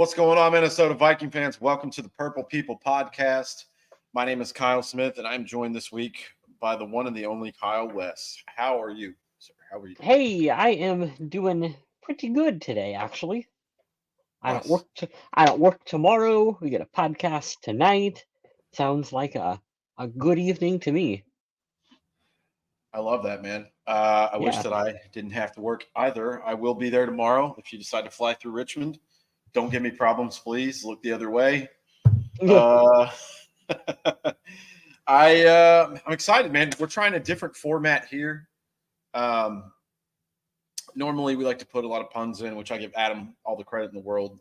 What's going on, Minnesota Viking fans? Welcome to the Purple People podcast. My name is Kyle Smith, and I'm joined this week by the one and the only Kyle West. How are you, sir? How are you? Hey, I am doing pretty good today, actually. I don't Nice. work I don't work tomorrow. We get a podcast tonight. Sounds like a good evening to me. I love that, man. I wish Yeah. that I didn't have to work either. I will be there tomorrow if you decide to fly through Richmond. Don't give me problems, please. Look the other way. Uh, I'm excited, man. We're trying a different format here. Um, Normally we like to put a lot of puns in, which I give Adam all the credit in the world.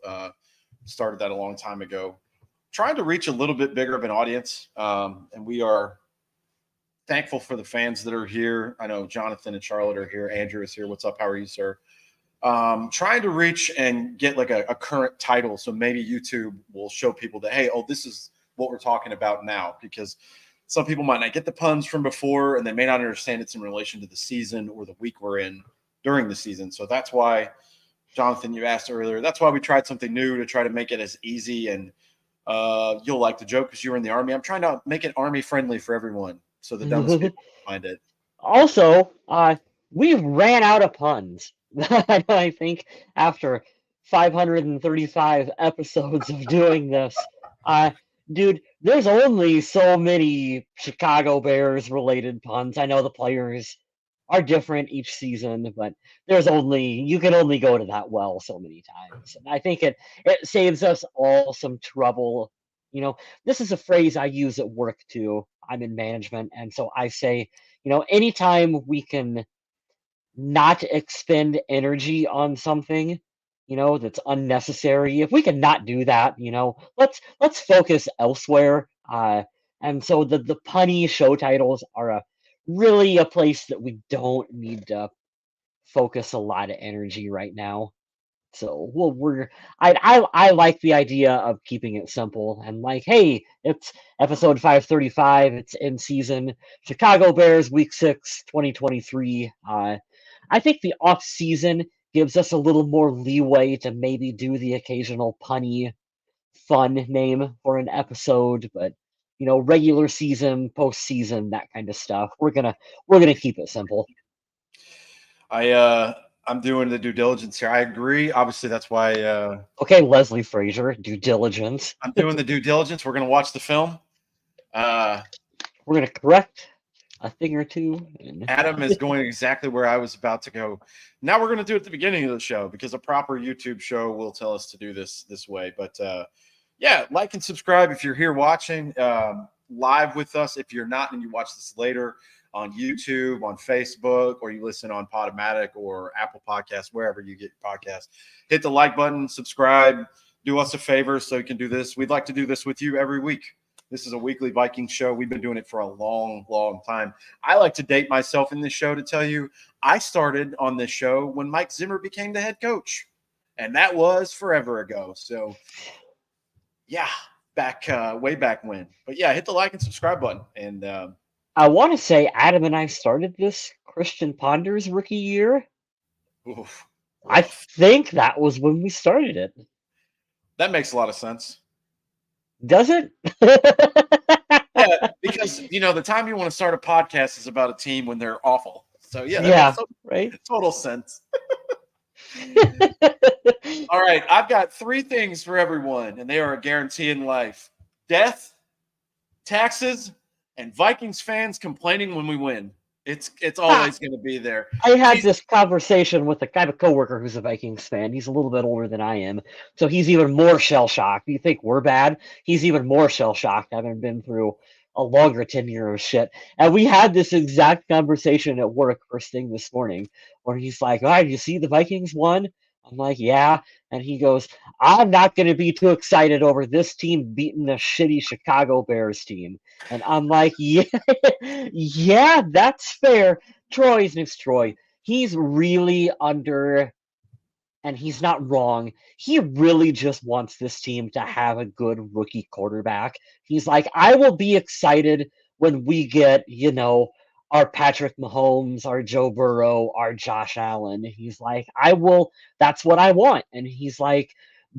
Started that a long time ago. Trying to reach a little bit bigger of an audience, and we are thankful for the fans that are here. I know Jonathan and Charlotte are here. Andrew is here. What's up? How are you, sir? Trying to reach and get like a current title, so maybe YouTube will show people that, hey, oh, this is what we're talking about now, because some people might not get the puns from before, and they may not understand it's in relation to the season or the week we're in during the season. So that's why, Jonathan, you asked earlier, that's why we tried something new to try to make it as easy. And you'll like the joke because you were in the Army. I'm trying to make it Army friendly for everyone, so the dumbest people find it. Also, we ran out of puns. I think after 535 episodes of doing this, uh, dude, there's only so many Chicago Bears related puns. I know the players are different each season, but you can only go to that well so many times. And I think it saves us all some trouble. This is a phrase I use at work too. I'm in management, and so I say, anytime we can not expend energy on something, that's unnecessary, if we can not do that, let's focus elsewhere. And so the punny show titles are really a place that we don't need to focus a lot of energy right now. So I like the idea of keeping it simple and like, hey, it's episode 535. It's in season. Chicago Bears, Week 6, 2023. I think the off season gives us a little more leeway to maybe do the occasional punny, fun name for an episode, but regular season, postseason, that kind of stuff. We're gonna keep it simple. I'm doing the due diligence here. I agree. Obviously, that's why Okay, Leslie Frazier, due diligence. I'm doing the due diligence. We're going to watch the film. Uh, We're gonna correct a thing or two. Adam is going exactly where I was about to go. Now we're going to do it at the beginning of the show because a proper YouTube show will tell us to do this way. But yeah, like and subscribe if you're here watching live with us. If you're not and you watch this later on YouTube, on Facebook, or you listen on Podomatic or Apple Podcasts, wherever you get your podcasts, hit the like button, subscribe, do us a favor so you can do this. We'd like to do this with you every week. This is a weekly Viking show. We've been doing it for a long, long time. I like to date myself in this show to tell you I started on this show when Mike Zimmer became the head coach, and that was forever ago. So, yeah, way back when. But yeah, hit the like and subscribe button. And I want to say Adam and I started this Christian Ponders rookie year. oof, I rough. think that was when we started it. That makes a lot of sense. Does it? Yeah, because the time you want to start a podcast is about a team when they're awful. So yeah, that makes Yeah, right? total sense. All right, I've got 3 things for everyone, and they are a guarantee in life: death, taxes, and Vikings fans complaining when we win. It's always going to be there. I had this conversation with I have a coworker who's a Vikings fan. He's a little bit older than I am, so he's even more shell shocked. You think we're bad? He's even more shell shocked, having been through a longer tenure of shit. And we had this exact conversation at work first thing this morning, where he's like, "All right, you see the Vikings won?" I'm like, "Yeah," and he goes, "I'm not going to be too excited over this team beating the shitty Chicago Bears team." And I'm like, "Yeah, yeah, that's fair." Troy's name's Troy. He's really under, and he's not wrong. He really just wants this team to have a good rookie quarterback. He's like, I will be excited when we get, our Patrick Mahomes, our Joe Burrow, our Josh Allen. He's like, that's what I want. And he's like,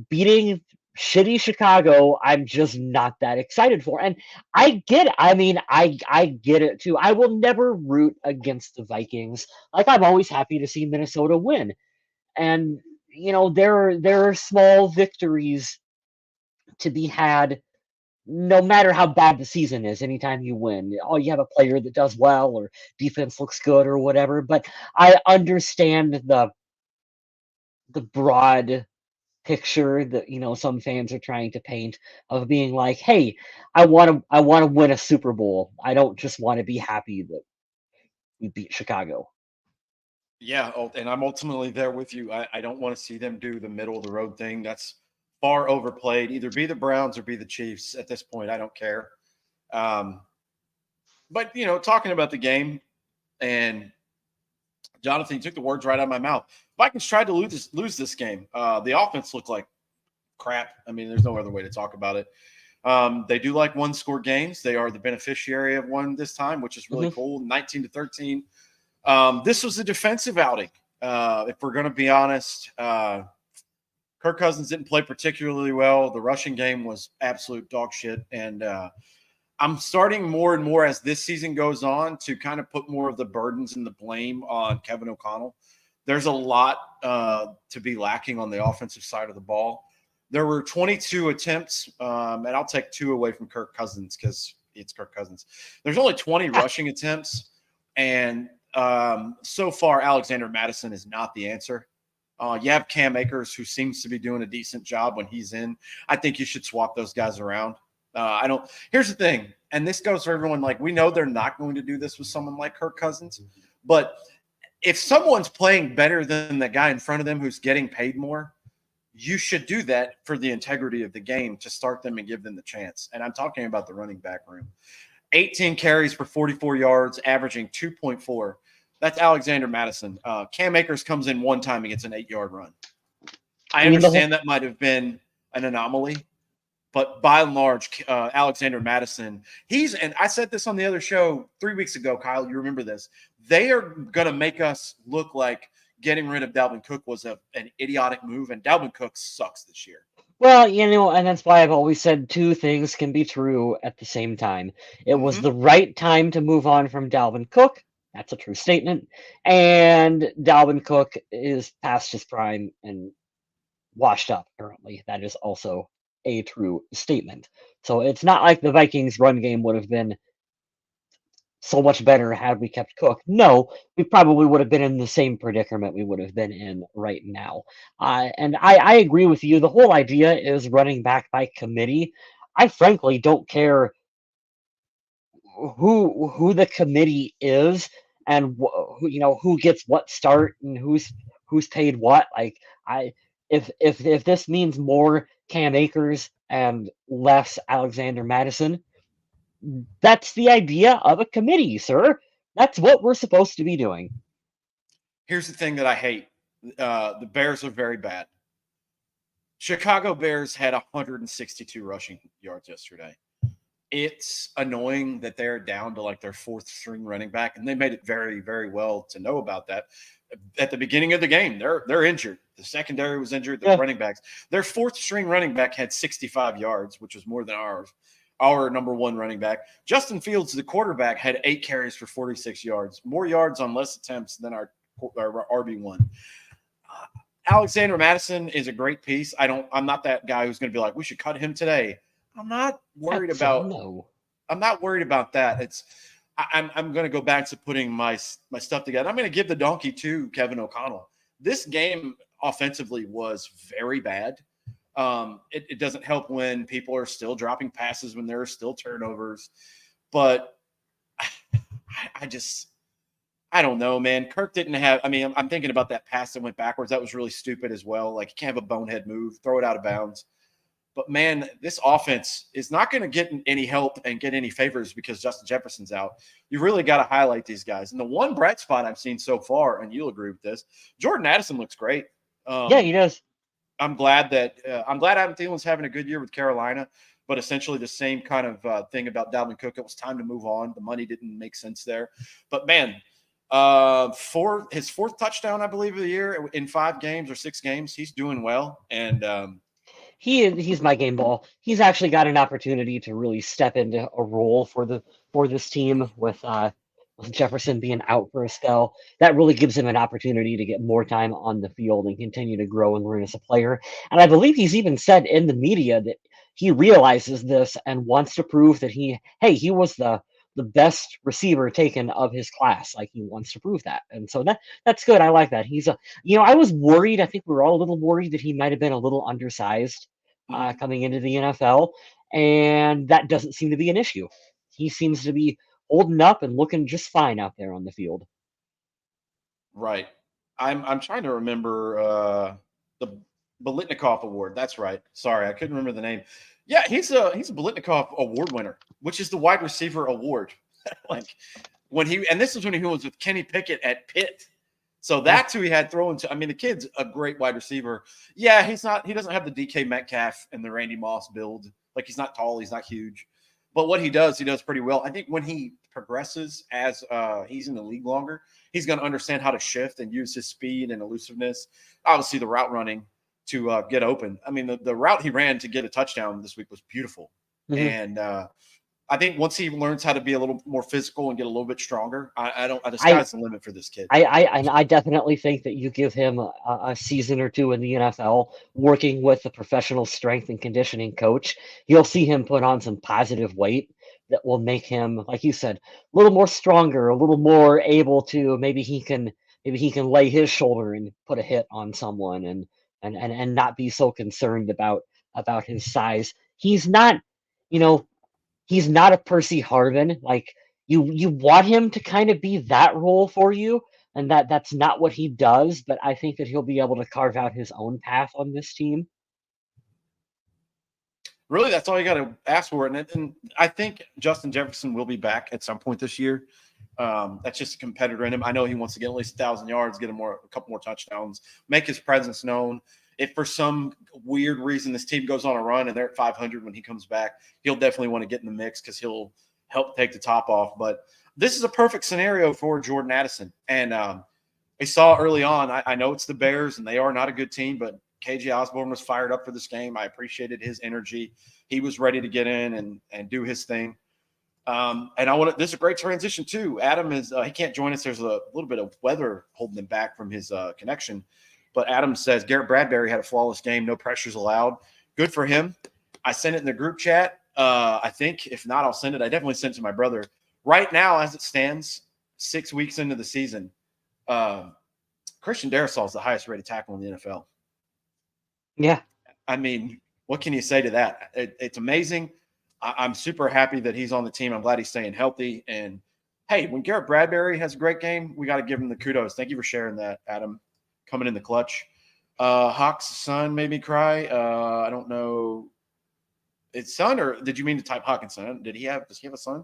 beating shitty Chicago, I'm just not that excited for. And I get it. I mean, I get it too. I will never root against the Vikings. Like I'm always happy to see Minnesota win. And there are small victories to be had no matter how bad the season is. Anytime you win, oh, you have a player that does well or defense looks good or whatever. But I understand the broad picture that some fans are trying to paint of being like, hey, I want to win a Super Bowl. I don't just want to be happy that we beat Chicago. Yeah, and I'm ultimately there with you. I don't want to see them do the middle of the road thing. That's far overplayed. Either be the Browns or be the Chiefs. At this point, I don't care. Um, but talking about the game, and Jonathan, you took the words right out of my mouth. Vikings tried to lose this game. The offense looked like crap. I mean, there's no other way to talk about it. They do like one-score games. They are the beneficiary of one this time, which is really cool. 19-13. This was a defensive outing. If we're going to be honest, Kirk Cousins didn't play particularly well. The rushing game was absolute dog shit. And I'm starting more and more as this season goes on to kind of put more of the burdens and the blame on Kevin O'Connell. There's a lot to be lacking on the offensive side of the ball. There were 22 attempts, and I'll take 2 away from Kirk Cousins because it's Kirk Cousins. There's only 20 rushing attempts, and so far, Alexander Mattison is not the answer. You have Cam Akers, who seems to be doing a decent job when he's in. I think you should swap those guys around. I don't. Here's the thing, and this goes for everyone. Like, we know they're not going to do this with someone like Kirk Cousins, but if someone's playing better than the guy in front of them who's getting paid more, you should do that for the integrity of the game to start them and give them the chance. And I'm talking about the running back room. 18 carries for 44 yards, averaging 2.4. That's Alexander Mattison. Cam Akers comes in one time and gets an 8-yard run. I understand that might have been an anomaly, but by and large, Alexander Mattison, and I said this on the other show 3 weeks ago, Kyle, you remember this. They are going to make us look like getting rid of Dalvin Cook was an idiotic move, and Dalvin Cook sucks this year. Well, and that's why I've always said 2 things can be true at the same time. It was the right time to move on from Dalvin Cook. That's a true statement. And Dalvin Cook is past his prime and washed up, apparently. That is also a true statement. So it's not like the Vikings' run game would have been so much better had we kept Cook. No, we probably would have been in the same predicament we would have been in right now. And I agree with you. The whole idea is running back by committee. I frankly don't care who the committee is and who gets what start and who's paid what. Like if this means more Cam Akers and less Alexander Mattison, that's the idea of a committee, sir. That's what we're supposed to be doing. Here's the thing that I hate. The Bears are very bad. Chicago Bears had 162 rushing yards yesterday. It's annoying that they're down to like their 4th string running back, and they made it very, very well to know about that. At the beginning of the game, they're injured. The secondary was injured. The running backs. Their 4th string running back had 65 yards, which was more than ours. Our number 1 running back. Justin Fields, the quarterback, had 8 carries for 46 yards. More yards on less attempts than our RB1. Alexander Mattison is a great piece. I'm not that guy who's going to be like, we should cut him today. I'm not worried about. No. I'm not worried about that. I'm going to go back to putting my stuff together. I'm going to give the donkey to Kevin O'Connell. This game offensively was very bad. It doesn't help when people are still dropping passes, when there are still turnovers. But I don't know, man. Kirk didn't have – I mean, I'm thinking about that pass that went backwards. That was really stupid as well. Like, you can't have a bonehead move, throw it out of bounds. But, man, this offense is not going to get any help and get any favors because Justin Jefferson's out. You really got to highlight these guys. And the one bright spot I've seen so far, and you'll agree with this, Jordan Addison looks great. Yeah, he does. I'm glad Adam Thielen's having a good year with Carolina, but essentially the same kind of thing about Dalvin Cook. It was time to move on. The money didn't make sense there. But, man, for his 4th touchdown, I believe, of the year in 5 games or 6 games, he's doing well. And he's my game ball. He's actually got an opportunity to really step into a role for this team with Jefferson being out for a spell. That really gives him an opportunity to get more time on the field and continue to grow and learn as a player. And I believe he's even said in the media that he realizes this and wants to prove that he was the best receiver taken of his class. Like he wants to prove that. And so that's good. I like that. I was worried. I think we were all a little worried that he might have been a little undersized coming into the NFL, and that doesn't seem to be an issue. He seems to be holding up and looking just fine out there on the field. Right. I'm trying to remember the Bolitnikov Award. That's right. Sorry, I couldn't remember the name. Yeah, he's a Bolitnikov Award winner, which is the wide receiver award. Like this is when he was with Kenny Pickett at Pitt. So that's who he had throwing to. I mean, the kid's a great wide receiver. Yeah, he doesn't have the DK Metcalf and the Randy Moss build. Like he's not tall, he's not huge. But what he does pretty well. I think when he progresses as he's in the league longer, he's going to understand how to shift and use his speed and elusiveness. Obviously, the route running to get open. I mean, the route he ran to get a touchdown this week was beautiful. Mm-hmm. And I think once he learns how to be a little more physical and get a little bit stronger, the sky's the limit for this kid. I definitely think that you give him a season or two in the NFL working with a professional strength and conditioning coach, you'll see him put on some positive weight that will make him, like you said, a little more stronger, a little more able to maybe he can lay his shoulder and put a hit on someone and not be so concerned about his size. He's not, you know, he's not a Percy Harvin. Like you want him to kind of be that role for you, and that's not what he does. But I think that he'll be able to carve out his own path on this team. Really, that's all you got to ask for. And I think Justin Jefferson will be back at some point this year. That's just a competitor in him. I know he wants to get at least 1,000 yards, get a couple more touchdowns, make his presence known. If for some weird reason this team goes on a run and they're at 500 when he comes back, he'll definitely want to get in the mix because he'll help take the top off. But this is a perfect scenario for Jordan Addison. And we saw early on, I know it's the Bears and they are not a good team, but KJ Osborne was fired up for this game. I appreciated his energy. He was ready to get in and do his thing. This is a great transition too. Adam he can't join us. There's a little bit of weather holding him back from his connection. But Adam says Garrett Bradbury had a flawless game. No pressures allowed. Good for him. I sent it in the group chat. I think if not, I'll send it. I definitely sent it to my brother. Right now, as it stands, 6 weeks into the season, Christian Darrisaw is the highest rated tackle in the NFL. Yeah. I mean, what can you say to that? It's amazing. I'm super happy that he's on the team. I'm glad he's staying healthy. And, hey, when Garrett Bradbury has a great game, we got to give him the kudos. Thank you for sharing that, Adam, coming in the clutch. Hawk's son made me cry. I don't know. It's son, or did you mean to type Hawkins' son? Does he have a son?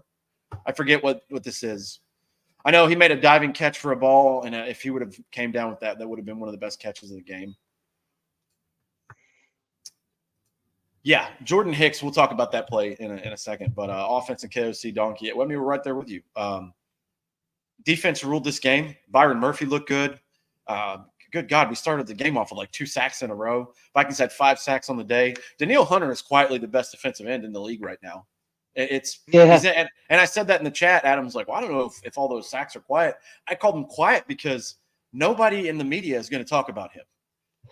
I forget what this is. I know he made a diving catch for a ball, and if he would have came down with that would have been one of the best catches of the game. Yeah, Jordan Hicks, we'll talk about that play in a second. But offense and KOC donkey. We're right there with you. Defense ruled this game. Byron Murphy looked good. Good God, we started the game off with like 2 sacks in a row. Vikings had 5 sacks on the day. Danielle Hunter is quietly the best defensive end in the league right now. And I said that in the chat. Adam's like, well, I don't know if all those sacks are quiet. I called him quiet because nobody in the media is going to talk about him.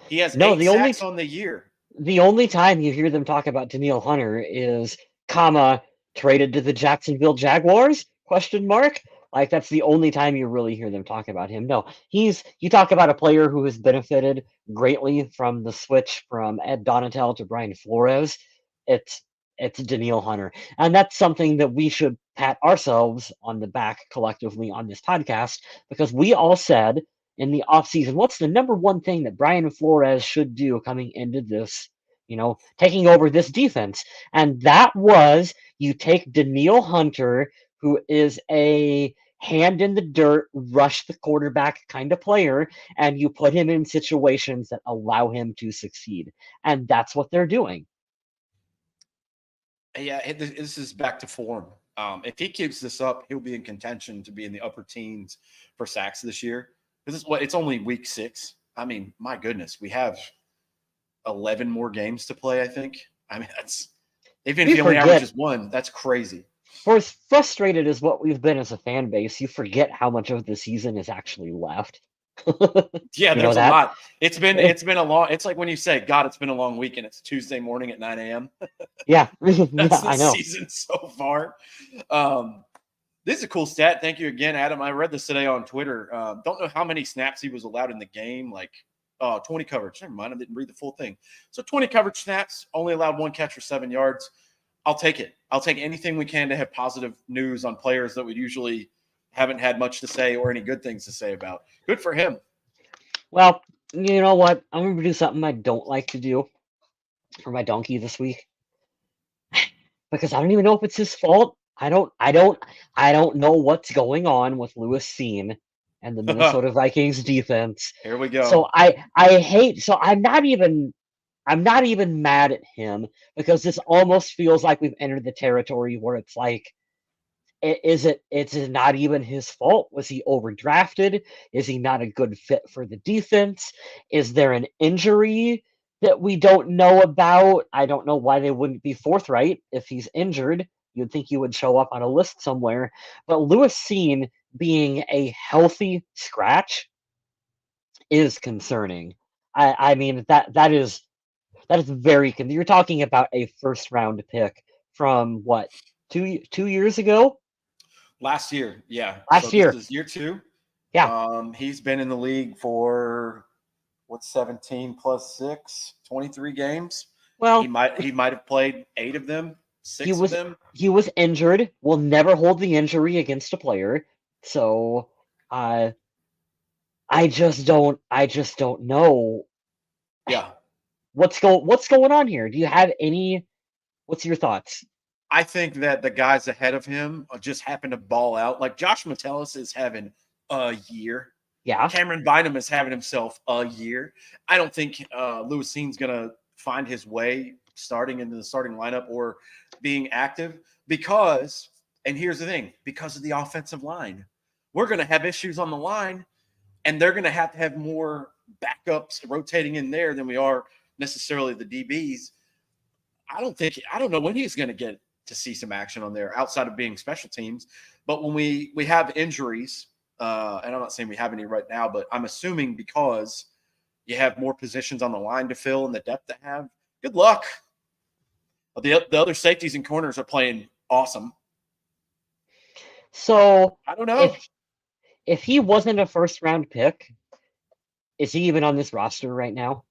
He has 8 sacks on the year. The only time you hear them talk about Danielle Hunter is, traded to the Jacksonville Jaguars? ? Like, that's the only time you really hear them talk about him. No, you talk about a player who has benefited greatly from the switch from Ed Donatel to Brian Flores. It's Danielle Hunter. And that's something that we should pat ourselves on the back collectively on this podcast, because we all said in the offseason, what's the number one thing that Brian Flores should do coming into this, taking over this defense? And that was, you take Danielle Hunter, who is a hand in the dirt, rush the quarterback kind of player, and you put him in situations that allow him to succeed. And that's what they're doing. Yeah, this is back to form. If he keeps this up, he'll be in contention to be in the upper teens for sacks this year. It's only week 6. I mean, my goodness, we have 11 more games to play, I think. I mean, that's even if We he only forget, averages one, that's crazy. for as frustrated as what we've been as a fan base, you forget how much of the season is actually left. Yeah, You know there's a that? lot. It's been a long. It's like when you say, "God, it's been a long week," and it's Tuesday morning at 9 a.m. Yeah, That's yeah, the I know. season so far. Um, this is a cool stat. Thank you again, Adam. I read this today on Twitter. Don't know how many snaps he was allowed in the game. Like 20 coverage. Never mind. I didn't read the full thing. So 20 coverage snaps, only allowed one catch for 7 yards. I'll take it. I'll take anything we can to have positive news on players that we usually haven't had much to say or any good things to say about. Good for him. Well, you know what? I'm gonna do something I don't like to do for my donkey this week because I don't even know if it's his fault. I don't know what's going on with Lewis Seen and the Minnesota Vikings defense. Here we So go. I hate. So I'm not even mad at him because this almost feels like we've entered the territory where it's like, it's not even his fault? Was he overdrafted? Is he not a good fit for the defense? Is there an injury that we don't know about? I don't know why they wouldn't be forthright if he's injured. You'd think he would show up on a list somewhere. But Lewis Seen being a healthy scratch is concerning. I mean that is very you're talking about a first round pick from what, 2 years ago? Last year, yeah. So Last this year. is year two. Yeah. He's been in the league for what's 17 plus 6, 23 games. He Well, might he might have played 8 of them, he 6 of was them. he was injured. We'll never hold the injury against a player. So, uh, I just don't know Yeah. what's going on here. Do you have any? What's your thoughts? I think that the guys ahead of him just happen to ball out. Like Josh Metellus is having a year. Yeah. Cameron Bynum is having himself a year. I don't think Lewis Seen's going to find his way starting into the starting lineup or being active because, and here's the thing, because of the offensive line. We're going to have issues on the line, and they're going to have more backups rotating in there than we are necessarily the DBs. I don't know when he's going to get to see some action on there outside of being special teams. But when we have injuries, and I'm not saying we have any right now, but I'm assuming because you have more positions on the line to fill and the depth to have, good luck. The other safeties and corners are playing awesome. So I don't know. if he wasn't a first round pick, is he even on this roster right now?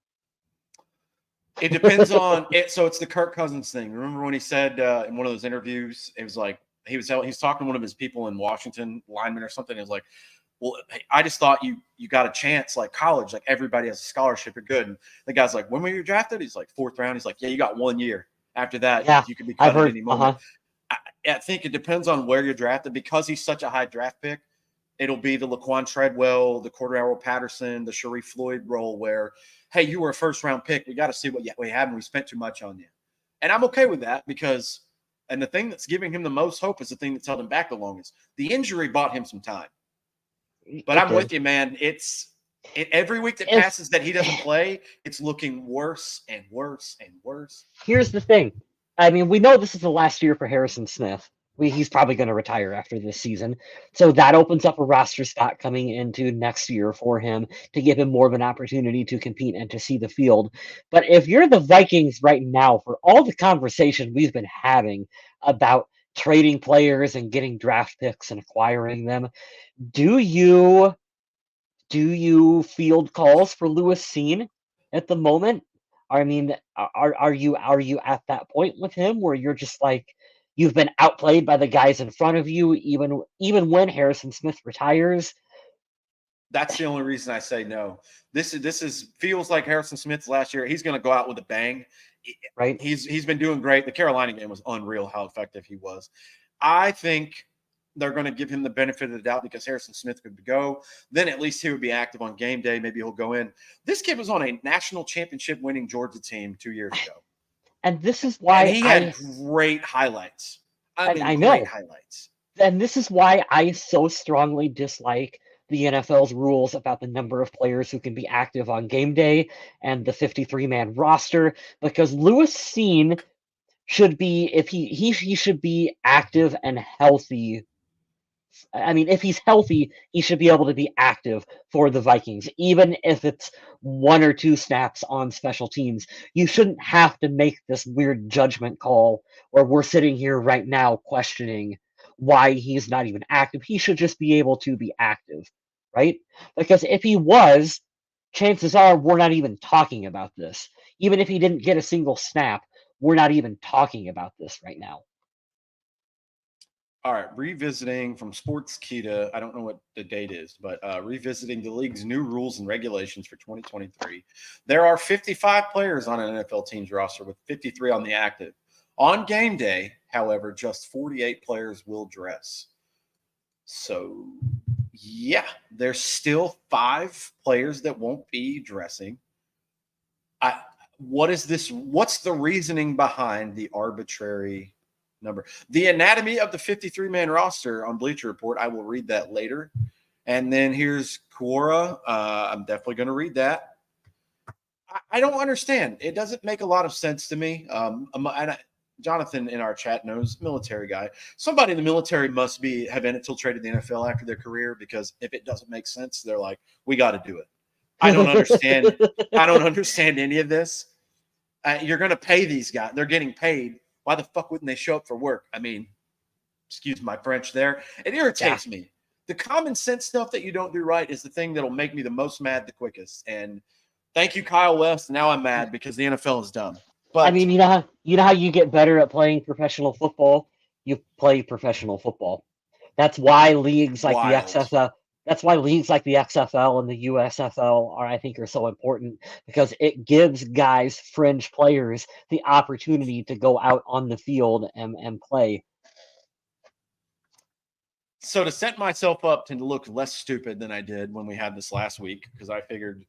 It depends on it. So it's the Kirk Cousins thing. Remember when he said in one of those interviews, it was like he was talking to one of his people in Washington, lineman or something. It was like, well, hey, I just thought you got a chance like college, like everybody has a scholarship. You're good. And the guy's like, when were you drafted? He's like 4th round. He's like, yeah, you got 1 year. After that, Yeah, you could be I've cut at heard. any moment. I think it depends on where you're drafted because he's such a high draft pick. It'll be the Laquan Treadwell, the Cordero Patterson, the Sharif Floyd role where, hey, you were a first round pick. We got to see what we have, and we spent too much on you. And I'm okay with that because, and the thing that's giving him the most hope is the thing that's held him back the longest. The injury bought him some time. But I'm with you, man. Every week that passes that he doesn't play, it's looking worse and worse and worse. Here's the thing. I mean, we know this is the last year for Harrison Smith. He's probably going to retire after this season. So that opens up a roster spot coming into next year for him to give him more of an opportunity to compete and to see the field. But if you're the Vikings right now, for all the conversation we've been having about trading players and getting draft picks and acquiring them, do you field calls for Lewis Seen at the moment? I mean, are you at that point with him where you're just like, you've been outplayed by the guys in front of you, even when Harrison Smith retires? That's the only reason I say no. This is feels like Harrison Smith's last year. He's going to go out with a bang. Right? He's been doing great. The Carolina game was unreal how effective he was. I think they're going to give him the benefit of the doubt because Harrison Smith could go. Then at least he would be active on game day. Maybe he'll go in. This kid was on a national championship winning Georgia team 2 years ago. And this is And why he had great highlights. I mean, I great know. highlights. And this is why I so strongly dislike the NFL's rules about the number of players who can be active on game day and the 53-man roster, because Lewis Cine should be, if he should be active and healthy. I mean, if he's healthy, he should be able to be active for the Vikings, even if it's 1 or 2 snaps on special teams. You shouldn't have to make this weird judgment call where we're sitting here right now questioning why he's not even active. He should just be able to be active, right? Because if he was, chances are we're not even talking about this. Even if he didn't get a single snap, we're not even talking about this right now. All right, revisiting from Sportskeeda. I don't know what the date is, but revisiting the league's new rules and regulations for 2023. There are 55 players on an NFL team's roster with 53 on the active. On game day, however, just 48 players will dress. So, yeah, there's still 5 players that won't be dressing. What is this? What's the reasoning behind the arbitrary number? The anatomy of the 53-man roster on Bleacher Report. I will read that later. And then here's Quora. I'm definitely going to read that. I don't understand. It doesn't make a lot of sense to me. Jonathan in our chat knows, military guy. Somebody in the military must have infiltrated the NFL after their career, because if it doesn't make sense, they're like, we got to do it. I don't understand. I don't understand any of this. You're going to pay these guys. They're getting paid. Why the fuck wouldn't they show up for work? I mean, excuse my French there. It irritates me. The common sense stuff that you don't do right is the thing that'll make me the most mad the quickest. And thank you, Kyle West. Now I'm mad because the NFL is dumb. But I mean, you know how you get better at playing professional football? You play professional football. That's why leagues like the XFL, that's why leagues like the XFL and the USFL I think are so important, because it gives guys, fringe players, the opportunity to go out on the field and play. So to set myself up to look less stupid than I did when we had this last week, because I figured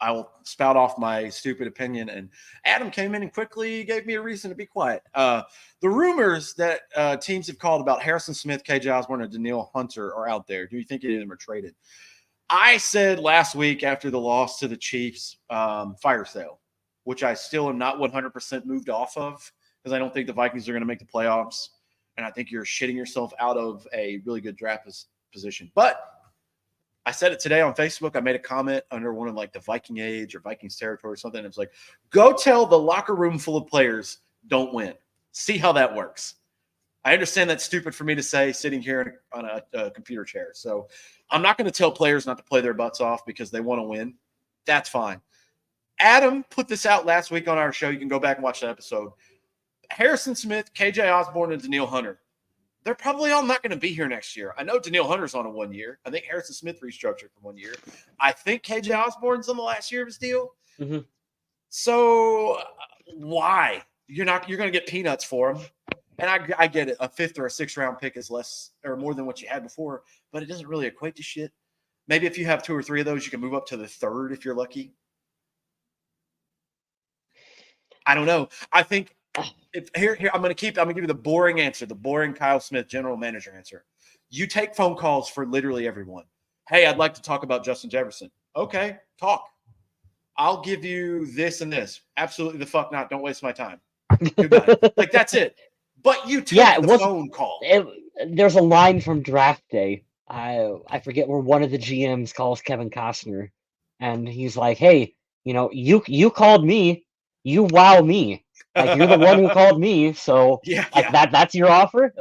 I will spout off my stupid opinion, and Adam came in and quickly gave me a reason to be quiet. The rumors that teams have called about Harrison Smith, KJ Osborne, and Danielle Hunter are out there. Do you think any of them are traded? I said last week after the loss to the Chiefs, fire sale, which I still am not 100% moved off of, because I don't think the Vikings are going to make the playoffs, and I think you're shitting yourself out of a really good draft position. But I said it today on Facebook. I made a comment under one of like the Viking Age or Vikings Territory or something. It was like, go tell the locker room full of players don't win. See how that works. I understand that's stupid for me to say sitting here on a computer chair. So I'm not going to tell players not to play their butts off because they want to win. That's fine. Adam put this out last week on our show. You can go back and watch that episode. Harrison Smith, KJ Osborne, and Danielle Hunter. They're probably all not going to be here next year. I know Danielle Hunter's on a 1 year. I think Harrison Smith restructured for 1 year. I think KJ Osborne's on the last year of his deal. Mm-hmm. So why? You're going to get peanuts for him. And I get it. A 5th or a 6th round pick is less or more than what you had before, but it doesn't really equate to shit. Maybe if you have 2 or 3 of those, you can move up to the 3rd if you're lucky. I don't know. I think here I'm going to give you the boring answer, the boring Kyle Smith general manager answer. You take phone calls for literally everyone. Hey, I'd like to talk about Justin Jefferson. Okay, talk. I'll give you this and this. Absolutely the fuck not. Don't waste my time. Goodbye. Like, that's it. But you take the phone call. There's a line from Draft Day. I forget where one of the GMs calls Kevin Costner, and he's like, "Hey, you called me. You wow me. Like, you're the one who called me, so that's your offer."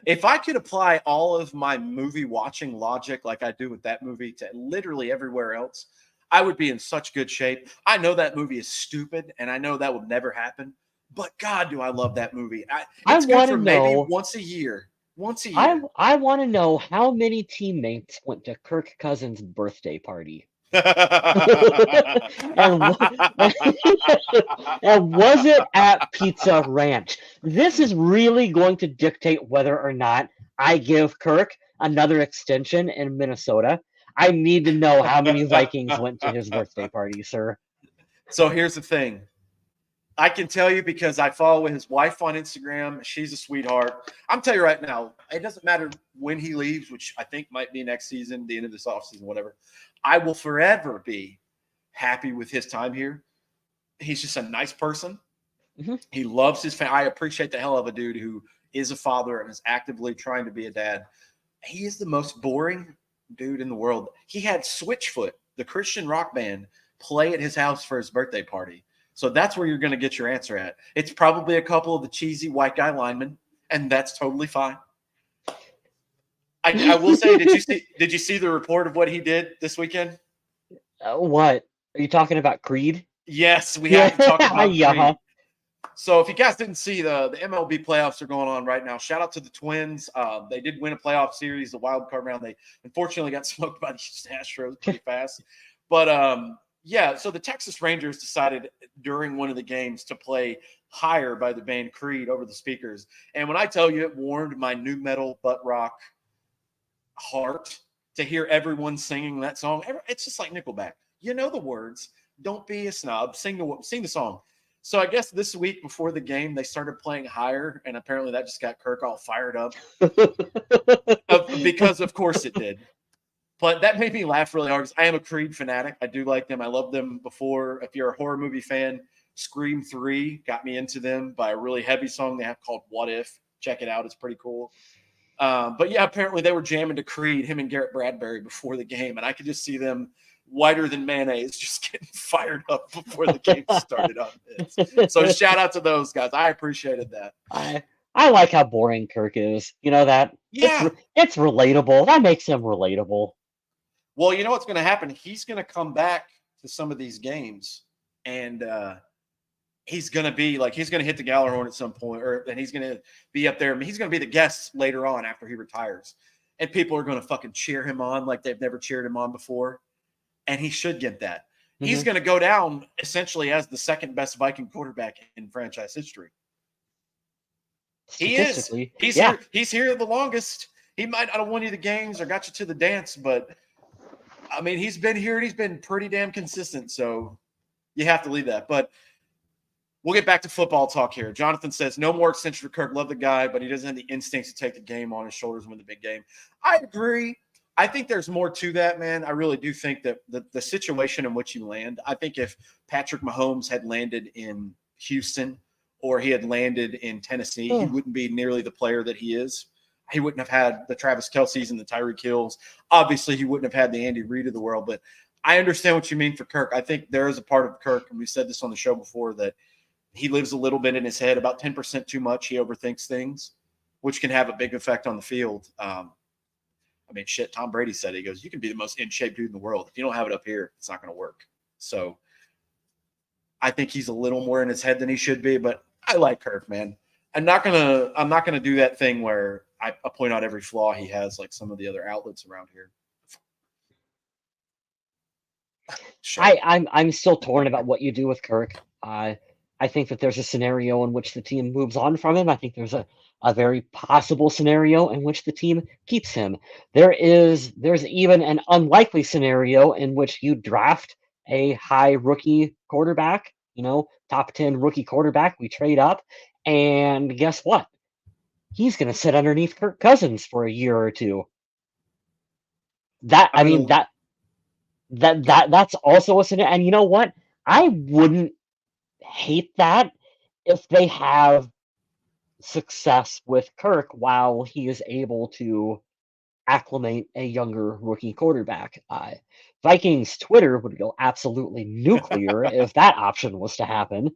If I could apply all of my movie watching logic like I do with that movie to literally everywhere else, I would be in such good shape. I know that movie is stupid, and I know that would never happen, but God, do I love that movie. It's good for maybe once a year. I want to know how many teammates went to Kirk Cousins' birthday party. And was it at Pizza Ranch? This is really going to dictate whether or not I give Kirk another extension in Minnesota. I need to know how many Vikings went to his birthday party, sir. So here's the thing. I can tell you because I follow his wife on Instagram. She's a sweetheart. I'm telling you right now, it doesn't matter when he leaves, which I think might be next season, the end of this offseason, whatever. I will forever be happy with his time here. He's just a nice person. Mm-hmm. He loves his family. I appreciate the hell of a dude who is a father and is actively trying to be a dad. He is the most boring dude in the world. He had Switchfoot, the Christian rock band, play at his house for his birthday party. So that's where you're going to get your answer at. It's probably a couple of the cheesy white guy linemen, and that's totally fine. I will say, did you see the report of what he did this weekend? What? Are you talking about Creed? Yes, we have to talk about yeah. Creed. So if you guys didn't see, the MLB playoffs are going on right now. Shout out to the Twins. They did win a playoff series, the wild card round. They unfortunately got smoked by the Houston Astros pretty fast. But yeah, so the Texas Rangers decided during one of the games to play Higher by the band Creed over the speakers. And when I tell you, it warmed my new metal butt rock heart to hear everyone singing that song. It's just like Nickelback. You know the words. Don't be a snob. Sing the song. So I guess this week before the game, they started playing Higher, and apparently that just got Kirk all fired up because, of course, it did. But that made me laugh really hard. I am a Creed fanatic. I do like them. I loved them before. If you're a horror movie fan, Scream 3 got me into them by a really heavy song they have called What If. Check it out. It's pretty cool. But yeah, apparently they were jamming to Creed, him and Garrett Bradbury before the game, and I could just see them whiter than mayonnaise just getting fired up before the game started on this. So shout out to those guys. I appreciated that. I like how boring Kirk is. You know that? Yeah. It's relatable. That makes him relatable. Well, you know what's going to happen? He's going to come back to some of these games, and he's going to be like, he's going to hit the Gjallarhorn at some point, and he's going to be up there. I mean, he's going to be the guest later on after he retires, and people are going to fucking cheer him on like they've never cheered him on before, and he should get that. Mm-hmm. He's going to go down essentially as the second best Viking quarterback in franchise history. He is. He's here the longest. He might not have won you the games or got you to the dance, but I mean, he's been here and he's been pretty damn consistent. So you have to leave that. But we'll get back to football talk here. Jonathan says, no more extension for Kirk. Love the guy, but he doesn't have the instincts to take the game on his shoulders and win the big game. I agree. I think there's more to that, man. I really do think that the situation in which you land, I think if Patrick Mahomes had landed in Houston or he had landed in Tennessee, he wouldn't be nearly the player that he is. He wouldn't have had the Travis Kelce's and the Tyreek Hills. Obviously, he wouldn't have had the Andy Reid of the world, but I understand what you mean for Kirk. I think there is a part of Kirk, and we said this on the show before, that he lives a little bit in his head, about 10% too much. He overthinks things, which can have a big effect on the field. I mean, shit, Tom Brady said, he goes, you can be the most in-shape dude in the world. If you don't have it up here, it's not going to work. So I think he's a little more in his head than he should be, but I like Kirk, man. I'm not gonna do that thing where I point out every flaw he has, like some of the other outlets around here. I'm still torn about what you do with Kirk. I think that there's a scenario in which the team moves on from him. I think there's a very possible scenario in which the team keeps him. There's even an unlikely scenario in which you draft a high rookie quarterback, top 10 rookie quarterback. We trade up, and guess what? He's going to sit underneath Kirk Cousins for a year or two. That's also a scenario. And you know what? I wouldn't hate that if they have success with Kirk while he is able to acclimate a younger rookie quarterback. Vikings Twitter would go absolutely nuclear if that option was to happen.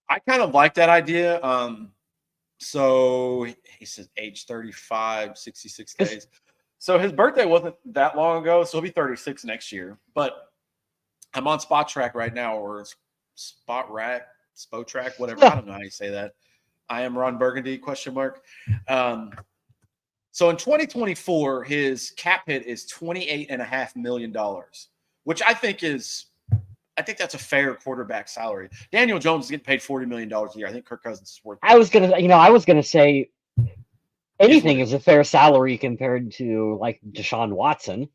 I kind of like that idea. So he says age 35, 66 days. So his birthday wasn't that long ago, so he'll be 36 next year. But I'm on Spot Track right now, or Spot Rack, Spot Track, whatever. I don't know how you say that. I am Ron Burgundy, ? So in 2024, his cap hit is $28.5 million, which I think that's a fair quarterback salary. Daniel Jones is getting paid $40 million a year. I think Kirk Cousins is worth. I was gonna say anything is a fair salary compared to like Deshaun Watson.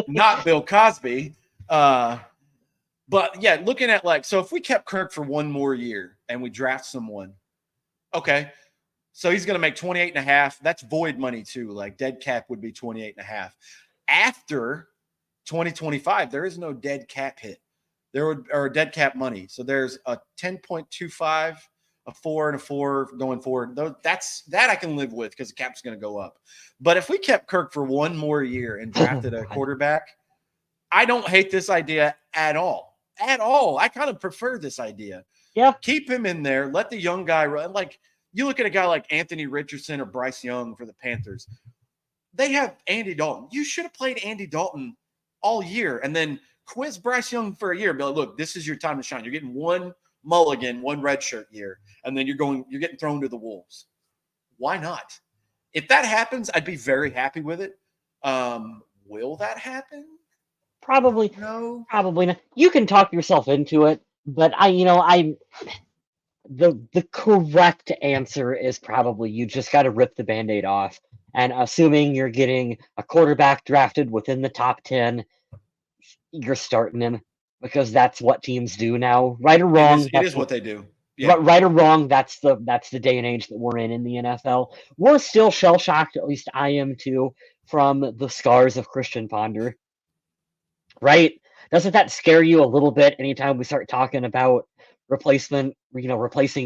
Not Bill Cosby. But yeah, looking at like, so if we kept Kirk for one more year and we draft someone, okay, so he's going to make 28 and a half. That's void money too. Like dead cap would be 28 and a half. After 2025, there is no dead cap hit. There would, or dead cap money. So there's a 10.25, a 4 and a 4 going forward. That I can live with because the cap's going to go up. But if we kept Kirk for one more year and drafted a quarterback, I don't hate this idea at all. At all. I kind of prefer this idea. Yeah. Keep him in there. Let the young guy run. Like, you look at a guy like Anthony Richardson or Bryce Young for the Panthers. They have Andy Dalton. You should have played Andy Dalton all year and then quiz Bryce Young for a year. Be like, look, this is your time to shine. You're getting one mulligan, one redshirt year, and then you're getting thrown to the wolves. Why not? If that happens, I'd be very happy with it. Will that happen? Probably No. Probably not. You can talk yourself into it, but the correct answer is probably you just got to rip the Band-Aid off. And assuming you're getting a quarterback drafted within the top 10, you're starting him because that's what teams do now. Right or wrong, it is what they do. Yeah. Right or wrong, that's the day and age that we're in the NFL. We're still shell-shocked, at least I am too, from the scars of Christian Ponder. Right? Doesn't that scare you a little bit anytime we start talking about replacing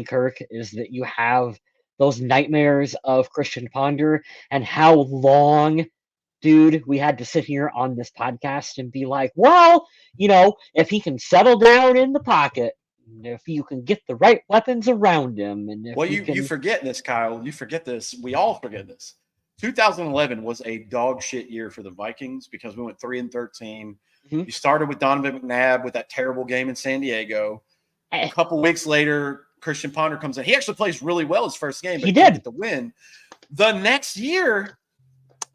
Kirk, is that you have those nightmares of Christian Ponder and how long, dude, we had to sit here on this podcast and be like, well, if he can settle down in the pocket, if you can get the right weapons around him, and if you forget this, Kyle. You forget this. We all forget this. 2011 was a dog shit year for the Vikings because we went 3-13. Mm-hmm. You started with Donovan McNabb with that terrible game in San Diego. A couple weeks later, Christian Ponder comes in. He actually plays really well his first game, but he did get the win. The next year,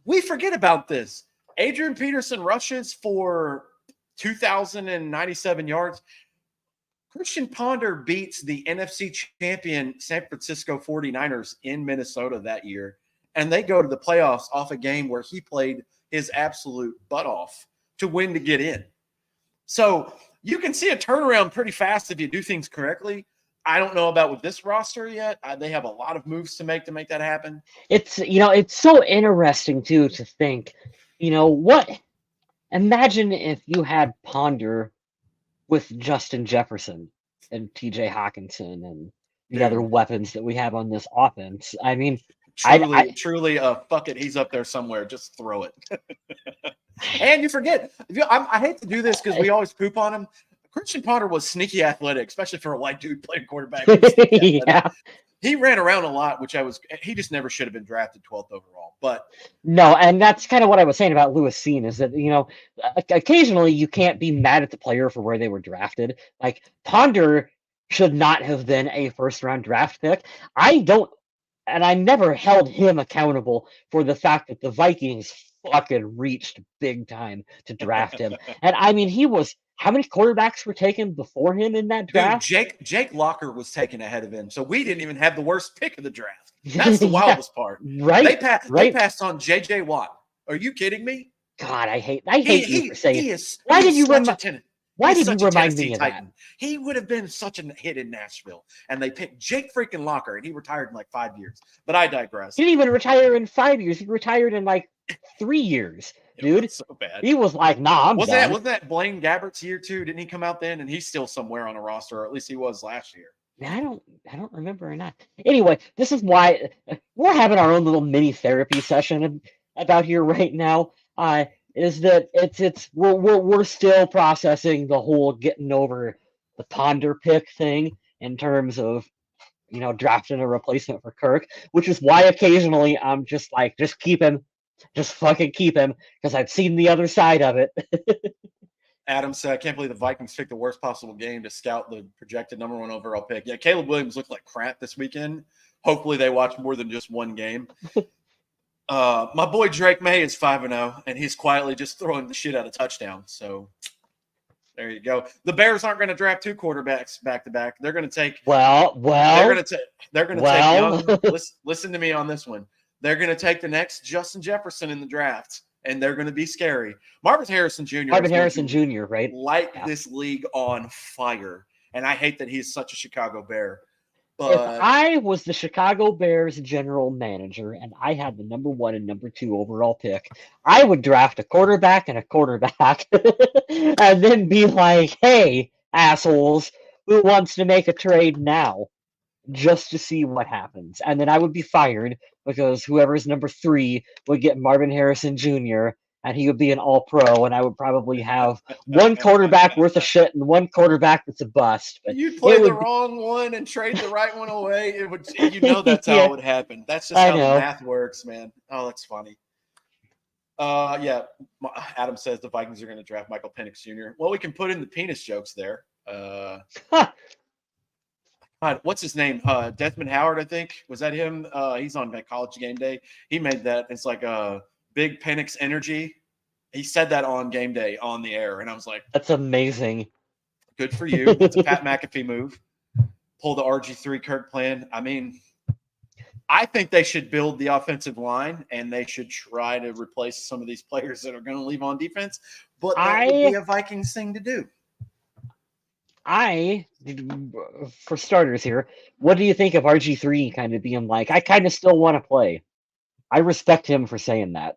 we forget about this. Adrian Peterson rushes for 2,097 yards. Christian Ponder beats the NFC champion San Francisco 49ers in Minnesota that year, and they go to the playoffs off a game where he played his absolute butt off to win to get in. So you can see a turnaround pretty fast if you do things correctly. I don't know about with this roster yet. They have a lot of moves to make that happen. It's so interesting too to think, imagine if you had Ponder with Justin Jefferson and TJ Hawkinson and the other weapons that we have on this offense. I mean, truly, fuck it, he's up there somewhere. Just throw it. And you forget, I hate to do this because we always poop on him. Christian Ponder was sneaky athletic, especially for a white dude playing quarterback. Yeah. He ran around a lot, he just never should have been drafted 12th overall. But no, and that's kind of what I was saying about Lewis Cine is that, occasionally you can't be mad at the player for where they were drafted. Like Ponder should not have been a first-round draft pick. I never held him accountable for the fact that the Vikings fucking reached big time to draft him. And I mean, how many quarterbacks were taken before him in that draft? Dude, Jake Locker was taken ahead of him, so we didn't even have the worst pick of the draft. That's the wildest part. Right. They passed on J.J. Watt. Are you kidding me? God, I hate you for saying it. Why did you remind me of that? He would have been such a hit in Nashville, and they picked Jake freaking Locker, and he retired in like 5 years. But I digress. He didn't even retire in 5 years. He retired in like 3 years, dude. It was so bad. He was like, "Nah, I'm done." Wasn't that Blaine Gabbert's year too? Didn't he come out then? And he's still somewhere on a roster, or at least he was last year. I don't remember or not. Anyway, this is why we're having our own little mini therapy session about here right now. Is that we're still processing the whole getting over the Ponder pick thing in terms of drafting a replacement for Kirk, which is why occasionally I'm just like, just keep him, just fucking keep him, because I've seen the other side of it. Adam said, I can't believe the Vikings picked the worst possible game to scout the projected number 1 overall pick. Yeah, Caleb Williams looked like crap this weekend. Hopefully they watch more than just one game. My boy Drake May is 5-0, and he's quietly just throwing the shit out of touchdowns. So there you go. The Bears aren't going to draft 2 quarterbacks back to back. They're going to take they're going to take young. Listen to me on this one. They're going to take the next Justin Jefferson in the draft, and they're going to be scary. Marvin Harrison Jr. Marvin is going Harrison to Jr., right? light Yeah. this league on fire. And I hate that he's such a Chicago Bear. If But I was the Chicago Bears general manager and I had the number 1 and number 2 overall pick, I would draft a quarterback and a quarterback and then be like, hey, assholes, who wants to make a trade now? Just to see what happens. And then I would be fired because whoever's number 3 would get Marvin Harrison Jr. and he would be an all pro, and I would probably have one quarterback worth of shit and one quarterback that's a bust. But you play it the would wrong one and trade the right one away. It would, that's how yeah, it would happen. That's just I how the know. math works, man. Oh, that's funny. Yeah. Adam says the Vikings are going to draft Michael Penix Jr. Well, we can put in the penis jokes there. What's his name? Desmond Howard, I think. Was that him? He's on College Game Day. He made that. It's like a big Penix energy. He said that on Game Day on the air, and I was like, That's amazing. good for you. That's a Pat McAfee move. Pull the RG3 Kirk plan. I mean, I think they should build the offensive line, and they should try to replace some of these players that are going to leave on defense. But that would be a Vikings thing to do. For starters here, what do you think of RG3 kind of being like, I kind of still want to play? I respect him for saying that.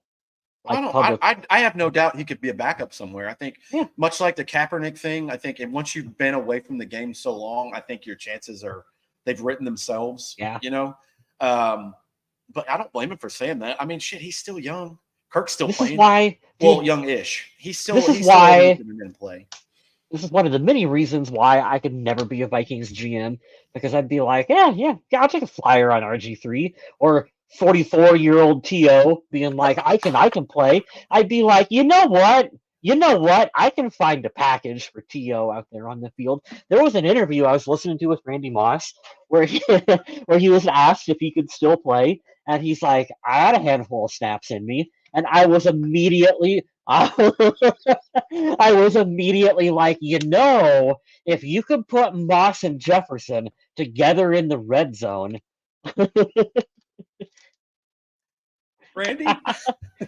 Like I have no doubt he could be a backup somewhere. I think much like the Kaepernick thing, I think and once you've been away from the game so long, I think your chances they've written themselves. Yeah. But I don't blame him for saying that. I mean, shit, he's still young. Kirk's still playing. Is why, well, young-ish. He's still play. This is one of the many reasons why I could never be a Vikings GM, because I'd be like, yeah, I'll take a flyer on RG3, or 44-year-old TO being like, I can play. I'd be like, you know what? I can find a package for TO out there on the field. There was an interview I was listening to with Randy Moss where where he was asked if he could still play, and he's like, I had a handful of snaps in me, and I was immediately like, if you could put Moss and Jefferson together in the red zone. Randy?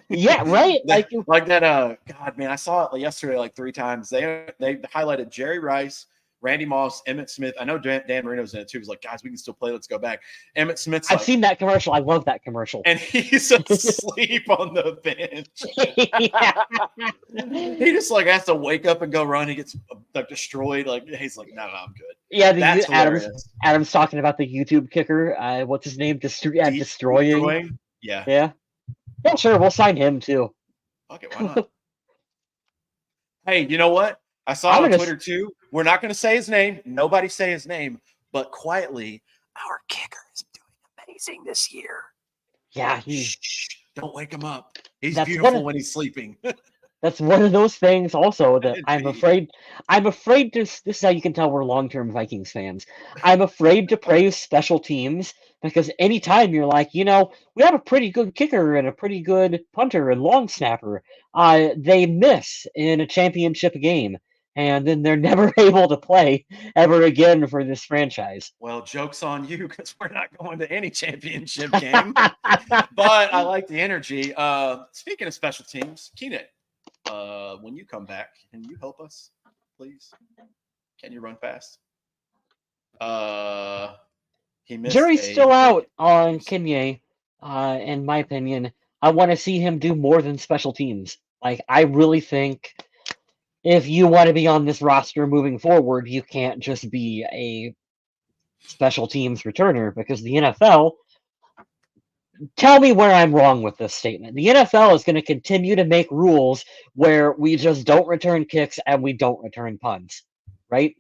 Yeah, right? Like that, God, man, I saw it yesterday like 3 times. They highlighted Jerry Rice, Randy Moss, Emmitt Smith. I know Dan Marino's in it too. He's like, guys, we can still play. Let's go back. Emmitt Smith's I've seen that commercial. I love that commercial. And he's asleep on the bench. He just like has to wake up and go run. He gets like destroyed. Like he's like, no, I'm good. Yeah, Adam's talking about the YouTube kicker. What's his name? Destroying. Yeah, sure. We'll sign him too. Okay, why not? Hey, you know what? I saw on Twitter too. We're not going to say his name. Nobody say his name. But quietly, our kicker is doing amazing this year. Yeah, don't wake him up. He's beautiful when he's sleeping. That's one of those things also that I'm afraid to, this is how you can tell we're long-term Vikings fans. I'm afraid to praise special teams because anytime you're like, we have a pretty good kicker and a pretty good punter and long snapper, they miss in a championship game. And then they're never able to play ever again for this franchise. Well, joke's on you because we're not going to any championship game. But I like the energy. Speaking of special teams, Keenan, when you come back, can you help us, please? Can you run fast? He missed. Jerry's still out on Kenye. In my opinion, I want to see him do more than special teams. Like, I really think if you want to be on this roster moving forward, you can't just be a special teams returner because the NFL. Tell me where I'm wrong with this statement. The NFL is going to continue to make rules where we just don't return kicks and we don't return punts, right?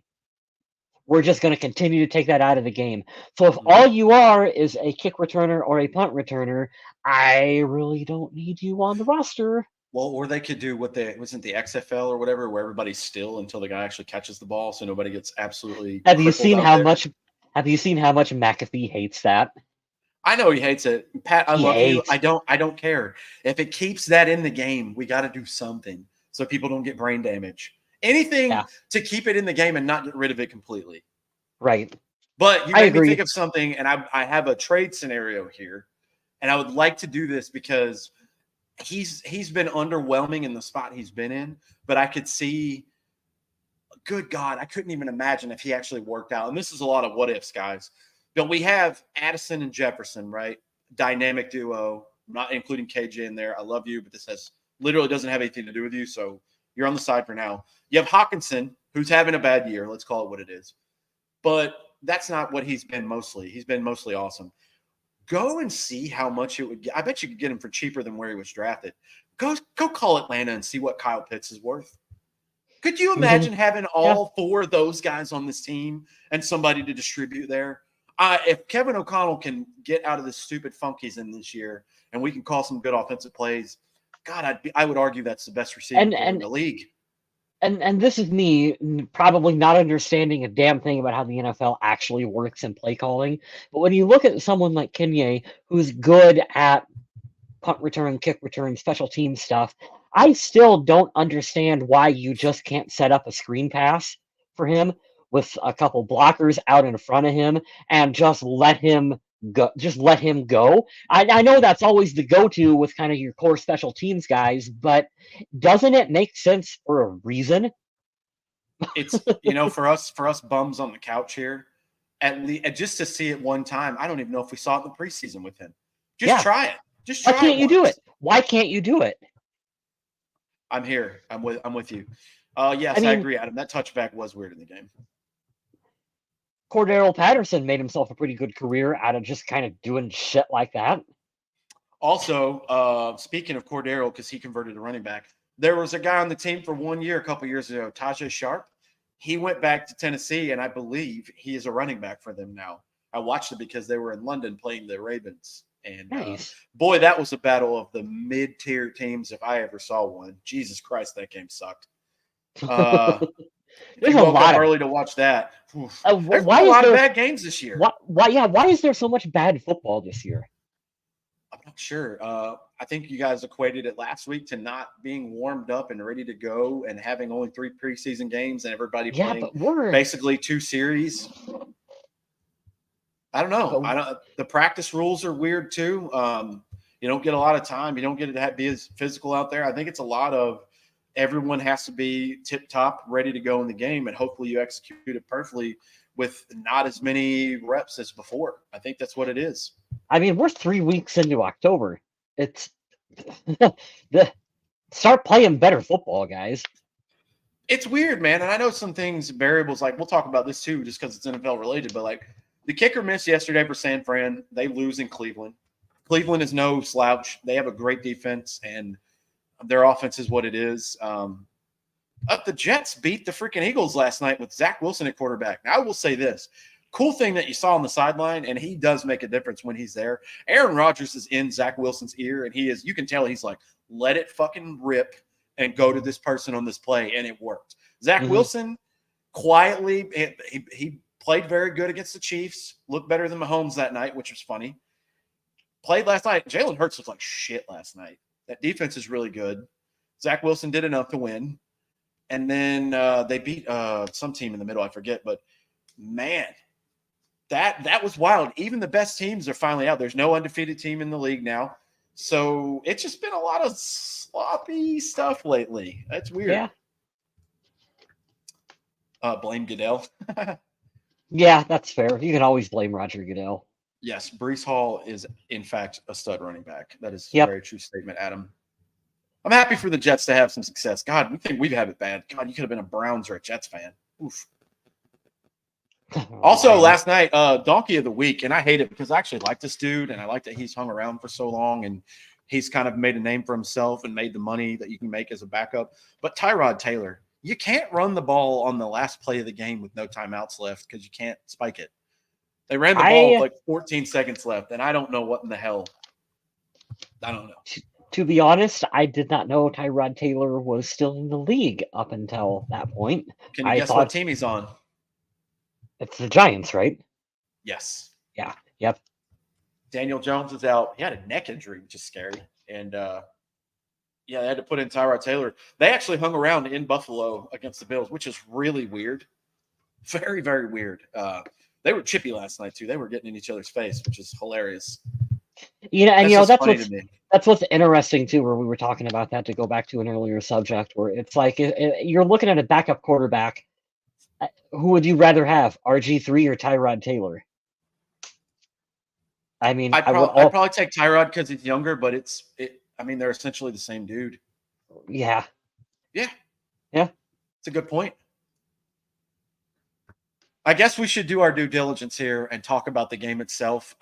We're just going to continue to take that out of the game. So if all you are is a kick returner or a punt returner, I really don't need you on the roster. Well, or they could do wasn't the XFL or whatever, where everybody's still until the guy actually catches the ball, so nobody gets absolutely. Have you seen how much McAfee hates that? I know he hates it. Pat, I love you. I don't care. If it keeps that in the game, we got to do something so people don't get brain damage. Anything to keep it in the game and not get rid of it completely. Right. But you made me think of something, and I have a trade scenario here, and I would like to do this because he's been underwhelming in the spot he's been in, but I could see, good God, I couldn't even imagine if he actually worked out. And this is a lot of what ifs, guys. But we have Addison and Jefferson, right? Dynamic duo, not including KJ in there. I love you, but this has literally doesn't have anything to do with you. So you're on the side for now. You have Hawkinson, who's having a bad year. Let's call it what it is. But that's not what he's been mostly. He's been mostly awesome. Go and see how much it would get. I bet you could get him for cheaper than where he was drafted. Go call Atlanta and see what Kyle Pitts is worth. Could you imagine having all four of those guys on this team and somebody to distribute there? If Kevin O'Connell can get out of the stupid funkies in this year and we can call some good offensive plays, God, I would argue that's the best receiver in the league. And this is me probably not understanding a damn thing about how the NFL actually works in play calling. But when you look at someone like Kenye, who's good at punt return, kick return, special team stuff, I still don't understand why you just can't set up a screen pass for him with a couple blockers out in front of him and just let him go. Just let him go. I know that's always the go-to with kind of your core special teams guys, but doesn't it make sense for a reason? It's, for us bums on the couch here, just to see it one time. I don't even know if we saw it in the preseason with him. Try it. Just try. Why can't you do it? Why can't you do it? I'm here. I'm with you. Yes, I agree, Adam. That touchback was weird in the game. Cordero Patterson made himself a pretty good career out of just kind of doing shit like that. Also, speaking of Cordero, because he converted to running back, there was a guy on the team for 1 year a couple years ago, Tajay Sharp. He went back to Tennessee, and I believe he is a running back for them now. I watched it because they were in London playing the Ravens. And nice. Boy, that was a battle of the mid-tier teams if I ever saw one. Jesus Christ, that game sucked. There's a lot early to watch that. There's a lot of bad games this year. Why is there so much bad football this year? I'm not sure. I think you guys equated it last week to not being warmed up and ready to go and having only 3 preseason games and everybody playing basically 2 series. I don't know. The practice rules are weird too. You don't get a lot of time. You don't get to be as physical out there. I think it's a lot of everyone has to be tip top, ready to go in the game, and hopefully you execute it perfectly with not as many reps as before. I think that's what it is. I mean, we're 3 weeks into October. It's start playing better football, guys. It's weird, man. And I know some variables, like we'll talk about this too, just because it's NFL related, but like the kicker missed yesterday for San Fran. They lose in Cleveland. Cleveland is no slouch. They have a great defense, and their offense is what it is. The Jets beat the freaking Eagles last night with Zach Wilson at quarterback. Now, I will say this. Cool thing that you saw on the sideline, and he does make a difference when he's there. Aaron Rodgers is in Zach Wilson's ear, and you can tell he's like, let it fucking rip and go to this person on this play, and it worked. Zach Wilson quietly, he played very good against the Chiefs, looked better than Mahomes that night, which was funny. Played last night. Jalen Hurts looked like shit last night. That defense is really good. Zach Wilson did enough to win. And then they beat some team in the middle, I forget. But, man, that was wild. Even the best teams are finally out. There's no undefeated team in the league now. So it's just been a lot of sloppy stuff lately. That's weird. Yeah. Blame Goodell. Yeah, that's fair. You can always blame Roger Goodell. Yes, Breece Hall is, in fact, a stud running back. That is a very true statement, Adam. I'm happy for the Jets to have some success. God, we think we've had it bad. God, you could have been a Browns or a Jets fan. Oof. Also, last night, Donkey of the Week, and I hate it because I actually like this dude, and I like that he's hung around for so long, and he's kind of made a name for himself and made the money that you can make as a backup. But Tyrod Taylor, you can't run the ball on the last play of the game with no timeouts left because you can't spike it. They ran the ball with like 14 seconds left, and I don't know what in the hell. I don't know. To be honest, I did not know Tyrod Taylor was still in the league up until that point. Can you guess what team he's on? It's the Giants, right? Yes. Yeah. Yep. Daniel Jones is out. He had a neck injury, which is scary. And, they had to put in Tyrod Taylor. They actually hung around in Buffalo against the Bills, which is really weird. Very, very weird. They were chippy last night, too. They were getting in each other's face, which is hilarious. That's That's what's interesting too, where we were talking about that to go back to an earlier subject, where it's like you're looking at a backup quarterback. Who would you rather have, RG3 or Tyrod Taylor? I mean, I'd probably take Tyrod because he's younger, but I mean, they're essentially the same dude. Yeah, Yeah, yeah. it's a good point. I guess we should do our due diligence here and talk about the game itself.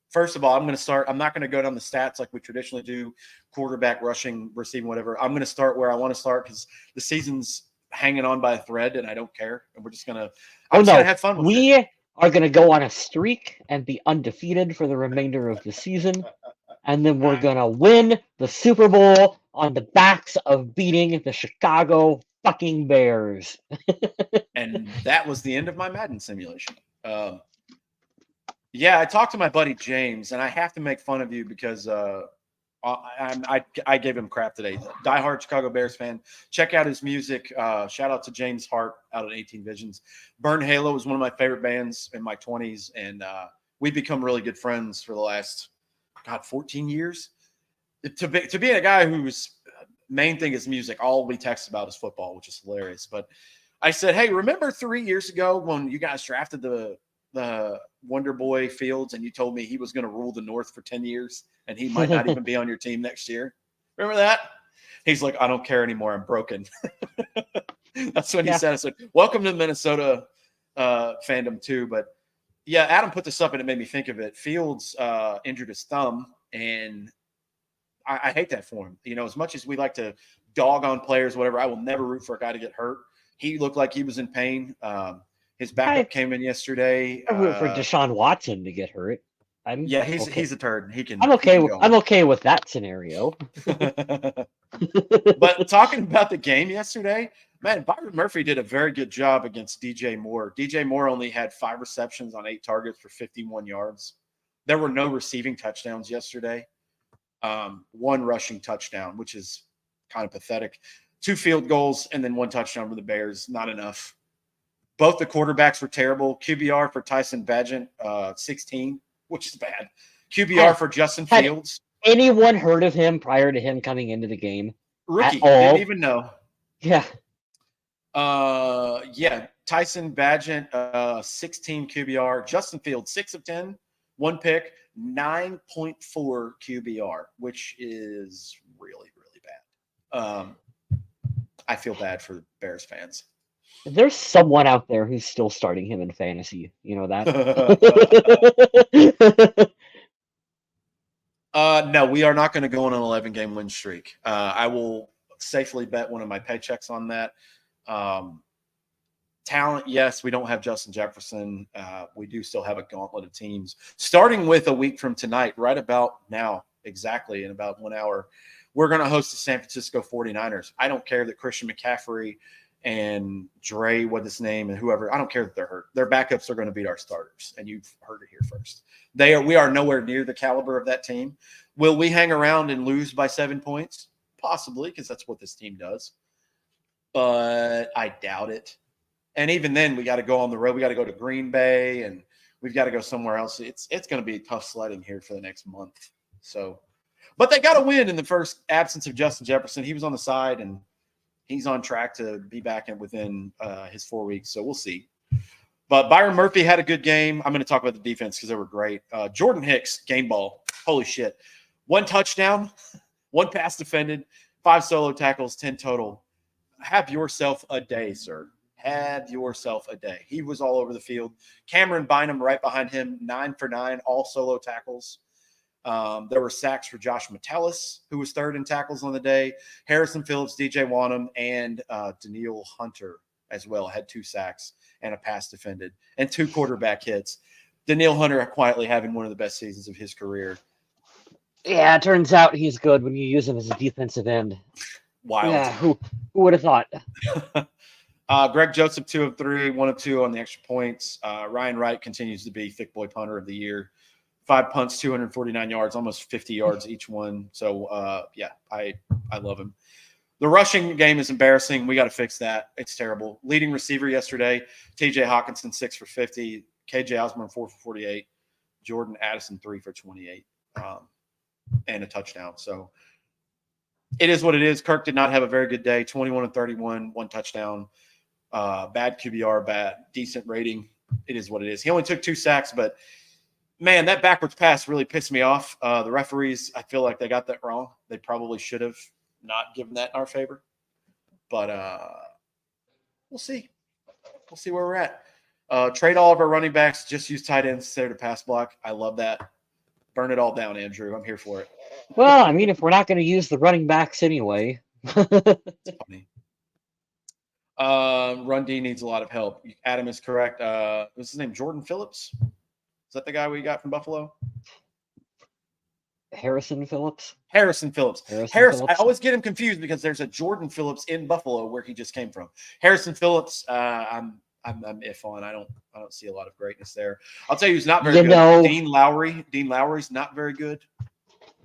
First of all, I'm going to start. I'm not going to go down the stats like we traditionally do, quarterback, rushing, receiving, whatever. I'm going to start where I want to start because the season's hanging on by a thread, and I don't care. And we're just gonna. I'm just gonna have fun with it. We are going to go on a streak and be undefeated for the remainder of the season, and then we're going to win the Super Bowl on the backs of beating the Chicago fucking Bears. And that was the end of my Madden simulation. Yeah, I talked to my buddy James, and I have to make fun of you because I gave him crap today. Diehard Chicago Bears fan. Check out his music. Shout out to James Hart out at 18 Visions. Burn Halo was one of my favorite bands in my 20s, and we've become really good friends for the last 14 years. To be a guy whose main thing is music, all we text about is football, which is hilarious. But I said, hey, remember 3 years ago when you guys drafted the Wonder Boy Fields and you told me he was going to rule the North for 10 years and he might not even be on your team next year? Remember that? He's like, I don't care anymore. I'm broken. That's when he said, I said, welcome to Minnesota fandom too. But yeah, Adam put this up and it made me think of it. Fields injured his thumb, and I hate that for him. You know, as much as we like to dog on players, whatever, I will never root for a guy to get hurt. He looked like he was in pain. His backup came in yesterday. I root for Deshaun Watson to get hurt. He's a turd. I'm okay with that scenario. But talking about the game yesterday, man, Byron Murphy did a very good job against DJ Moore. DJ Moore only had 5 receptions on 8 targets for 51 yards. There were no receiving touchdowns yesterday. 1 rushing touchdown, which is kind of pathetic. 2 field goals and then 1 touchdown for the Bears. Not enough. Both the quarterbacks were terrible. QBR for Tyson Bagent, 16, which is bad. QBR for Justin Fields. Anyone heard of him prior to him coming into the game? Rookie. Didn't even know. Yeah. Tyson Bagent, 16 QBR. Justin Fields, 6 of 10, 1 pick, 9.4 QBR, which is really, really bad. I feel bad for Bears fans. There's someone out there who's still starting him in fantasy. You know that? No, we are not going to go on an 11-game win streak. I will safely bet one of my paychecks on that. Talent, yes, we don't have Justin Jefferson. We do still have a gauntlet of teams. Starting with a week from tonight, right about now, exactly in about 1 hour, we're going to host the San Francisco 49ers. I don't care that Christian McCaffrey and Dre, what his name, and whoever, I don't care that they're hurt. Their backups are going to beat our starters, and you've heard it here first. We are nowhere near the caliber of that team. Will we hang around and lose by 7 points? Possibly, because that's what this team does. But I doubt it. And even then, we got to go on the road. We got to go to Green Bay, and we've got to go somewhere else. It's going to be tough sledding here for the next month. So, but they got to win in the first absence of Justin Jefferson. He was on the side, and he's on track to be back within his 4 weeks. So we'll see. But Byron Murphy had a good game. I'm going to talk about the defense because they were great. Jordan Hicks, game ball. Holy shit. 1 touchdown, 1 pass defended, 5 solo tackles, 10 total. Have yourself a day, sir. Have yourself a day. He was all over the field. Cameron Bynum right behind him, 9 for 9, all solo tackles. There were sacks for Josh Metellus, who was 3rd in tackles on the day. Harrison Phillips, DJ Wanham, and Daniil Hunter as well had 2 sacks and a pass defended and 2 quarterback hits. Daniil Hunter quietly having one of the best seasons of his career. Yeah, it turns out he's good when you use him as a defensive end. Wild. Yeah, who would have thought? Greg Joseph, 2 of 3, 1 of 2 on the extra points. Ryan Wright continues to be thick boy punter of the year. 5 punts, 249 yards, almost 50 yards each one. So, I love him. The rushing game is embarrassing. We got to fix that. It's terrible. Leading receiver yesterday, TJ Hawkinson, 6 for 50. KJ Osborne, 4 for 48. Jordan Addison, 3 for 28. and a touchdown. So it is what it is. Kirk did not have a very good day. 21-31, 1 touchdown. Bad QBR, decent rating. It is what it is. He only took 2 sacks, but man, that backwards pass really pissed me off. The referees, I feel like they got that wrong. They probably should have not given that in our favor. But we'll see. We'll see where we're at. Trade all of our running backs. Just use tight ends instead of pass block. I love that. Burn it all down, Andrew. I'm here for it. Well, I mean, if we're not going to use the running backs anyway. It's funny. Run D needs a lot of help. Adam is correct. What's his name? Jordan Phillips? Is that the guy we got from Buffalo? Harrison Phillips. I always get him confused because there's a Jordan Phillips in Buffalo where he just came from. Harrison Phillips, I'm if on. I don't see a lot of greatness there. I'll tell you who's not very good. Dean Lowry's not very good.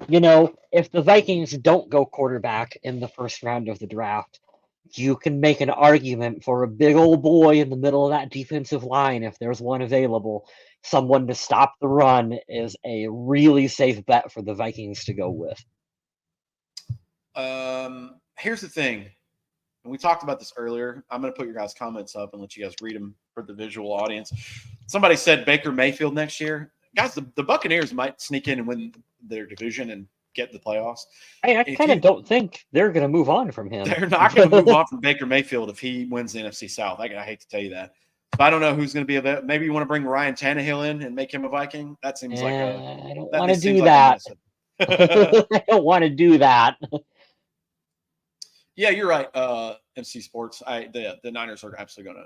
If the Vikings don't go quarterback in the first round of the draft, you can make an argument for a big old boy in the middle of that defensive line if there's one available. Someone to stop the run is a really safe bet for the Vikings to go with. Here's the thing. And we talked about this earlier. I'm going to put your guys' comments up and let you guys read them for the visual audience. Somebody said Baker Mayfield next year. Guys, the Buccaneers might sneak in and win their division and get the playoffs. I kind of don't think they're going to move on from him. They're not going to move on from Baker Mayfield if he wins the NFC South. I hate to tell you that. I don't know who's going to be available. Maybe you want to bring Ryan Tannehill in and make him a Viking. That seems like I don't want to do that. I don't want to do that. Yeah, you're right. MC Sports. The Niners are absolutely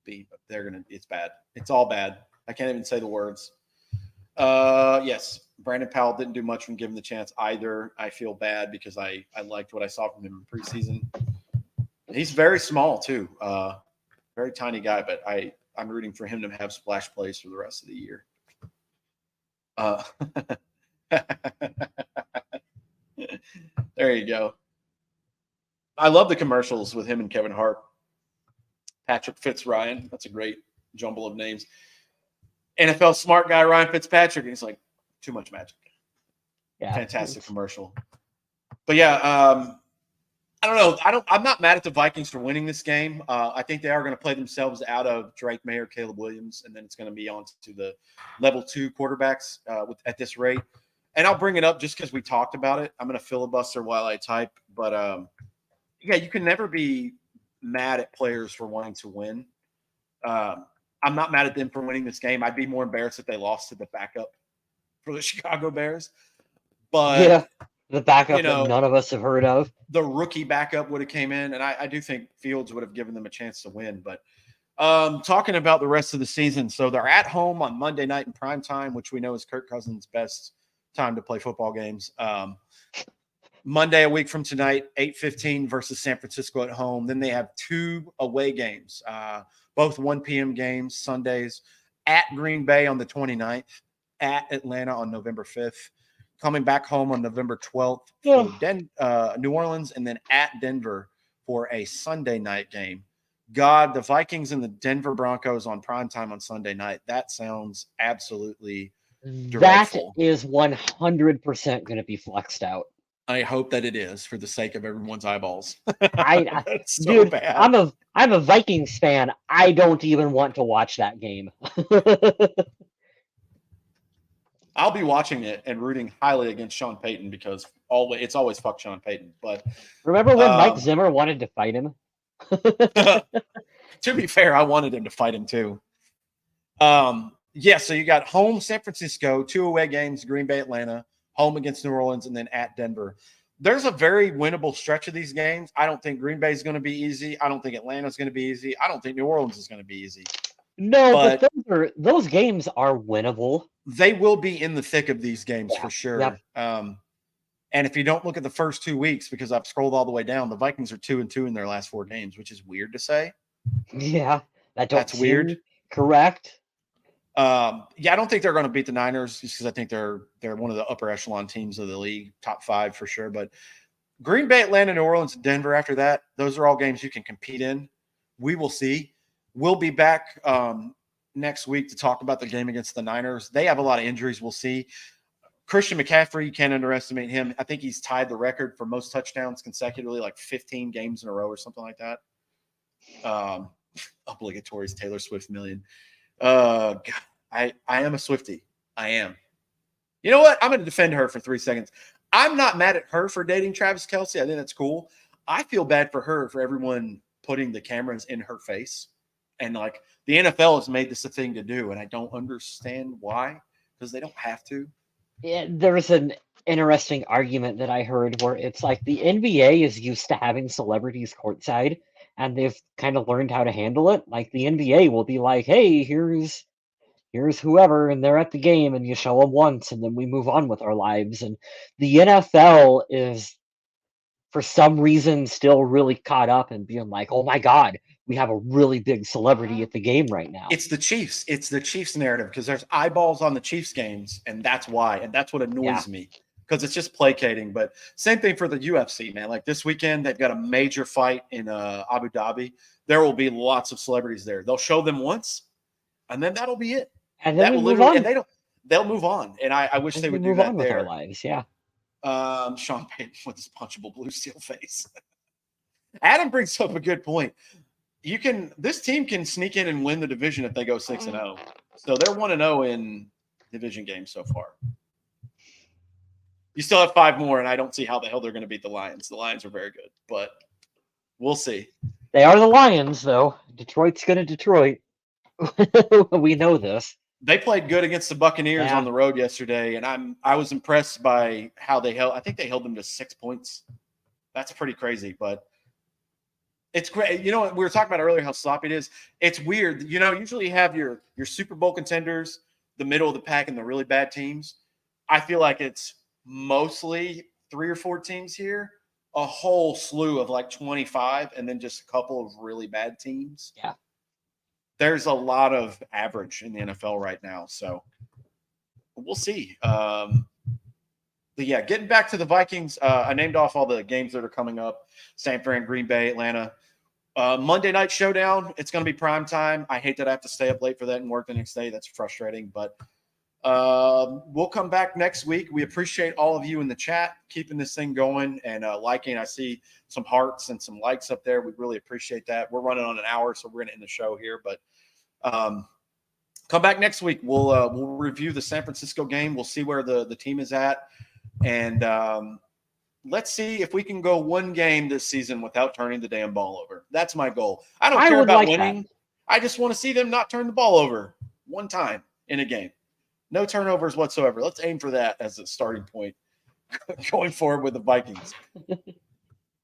it's bad. It's all bad. I can't even say the words. Yes, Brandon Powell didn't do much when given the chance either. I feel bad because I liked what I saw from him in preseason. He's very small too. Very tiny guy, but I'm rooting for him to have splash plays for the rest of the year. There you go. I love the commercials with him and Kevin Hart. Patrick Fitzryan. That's a great jumble of names. NFL smart guy Ryan Fitzpatrick. And he's like, too much magic. Yeah, fantastic commercial. But yeah, I don't know. I'm not mad at the Vikings for winning this game. I think they are going to play themselves out of Drake May or Caleb Williams, and then it's going to be on to the level 2 quarterbacks at this rate. And I'll bring it up just because we talked about it. I'm going to filibuster while I type. But, yeah, you can never be mad at players for wanting to win. I'm not mad at them for winning this game. I'd be more embarrassed if they lost to the backup for the Chicago Bears. But yeah, the backup that none of us have heard of. The rookie backup would have came in, and I do think Fields would have given them a chance to win. But talking about the rest of the season, so they're at home on Monday night in prime time, which we know is Kirk Cousins' best time to play football games. Monday, a week from tonight, 8:15 versus San Francisco at home. Then they have 2 away games, both 1 p.m. games, Sundays, at Green Bay on the 29th, at Atlanta on November 5th, coming back home on November 12th for New Orleans, and then at Denver for a Sunday night game. God, the Vikings and the Denver Broncos on primetime on Sunday night. That sounds absolutely dreadful. That is 100% going to be flexed out. I hope that it is for the sake of everyone's eyeballs. That's so dude, bad. I'm a Vikings fan. I don't even want to watch that game. I'll be watching it and rooting highly against Sean Payton because it's always fuck Sean Payton. But remember when Mike Zimmer wanted to fight him? To be fair, I wanted him to fight him too. Yeah, so you got home San Francisco, 2 away games, Green Bay, Atlanta, home against New Orleans, and then at Denver. There's a very winnable stretch of these games. I don't think Green Bay is going to be easy. I don't think Atlanta is going to be easy. I don't think New Orleans is going to be easy. No, but those games are winnable. They will be in the thick of these games for sure. Yep. And if you don't look at the first 2 weeks, because I've scrolled all the way down, the Vikings are 2-2 in their last 4 games, which is weird to say. Yeah, that's weird. Correct. Yeah, I don't think they're going to beat the Niners just because I think they're one of the upper echelon teams of the league, top 5 for sure. But Green Bay, Atlanta, New Orleans, Denver after that, those are all games you can compete in. We will see. We'll be back next week to talk about the game against the Niners. They have a lot of injuries. We'll see. Christian McCaffrey, you can't underestimate him. I think he's tied the record for most touchdowns consecutively, like 15 games in a row or something like that. Obligatory Taylor Swift million. God, I am a Swiftie. I am. You know what? I'm going to defend her for 3 seconds. I'm not mad at her for dating Travis Kelce. I think that's cool. I feel bad for her for everyone putting the cameras in her face. And like the NFL has made this a thing to do, and I don't understand why, because they don't have to. Yeah, there's an interesting argument that I heard where it's like the NBA is used to having celebrities courtside, and they've kind of learned how to handle it. Like the NBA will be like, "Hey, here's whoever," and they're at the game, and you show them once, and then we move on with our lives. And the NFL is, for some reason, still really caught up and being like, "Oh my God, we have a really big celebrity at the game right now." It's the Chiefs. It's the Chiefs narrative because there's eyeballs on the Chiefs games, and that's why. And that's what annoys me because it's just placating. But same thing for the UFC, man. Like this weekend, they've got a major fight in Abu Dhabi. There will be lots of celebrities there. They'll show them once, and then that'll be it. And then That we will move literally, on. and they'll move on. And I wish And they we would do move that on with our there. lives. Yeah. Sean Payton with his punchable blue steel face. Adam brings up a good point. This team can sneak in and win the division if they go 6-0. So they're 1-0 in division games so far. You still have 5 more, and I don't see how the hell they're going to beat the Lions. The Lions are very good, but we'll see. They are the Lions, though. Detroit's going to Detroit. We know this. They played good against the Buccaneers on the road yesterday, and I was impressed by how they held. I think they held them to 6 points. That's pretty crazy, but it's great. You know what we were talking about earlier, how sloppy it is. It's weird. You know, usually you have your Super Bowl contenders, the middle of the pack, and the really bad teams. I feel like it's mostly 3 or 4 teams here, a whole slew of like 25, and then just a couple of really bad teams. Yeah. There's a lot of average in the NFL right now, so we'll see. But yeah, getting back to the Vikings, I named off all the games that are coming up: San Fran, Green Bay, Atlanta. Monday night showdown. It's going to be prime time. I hate that I have to stay up late for that and work the next day. That's frustrating, but we'll come back next week. We appreciate all of you in the chat keeping this thing going and liking. I see some hearts and some likes up there. We really appreciate that. We're running on an hour, so we're going to end the show here. But come back next week. We'll review the San Francisco game. We'll see where the team is at, and let's see if we can go one game this season without turning the damn ball over. That's my goal. I don't care about winning. That. I just want to see them not turn the ball over one time in a game. No turnovers whatsoever. Let's aim for that as a starting point going forward with the Vikings.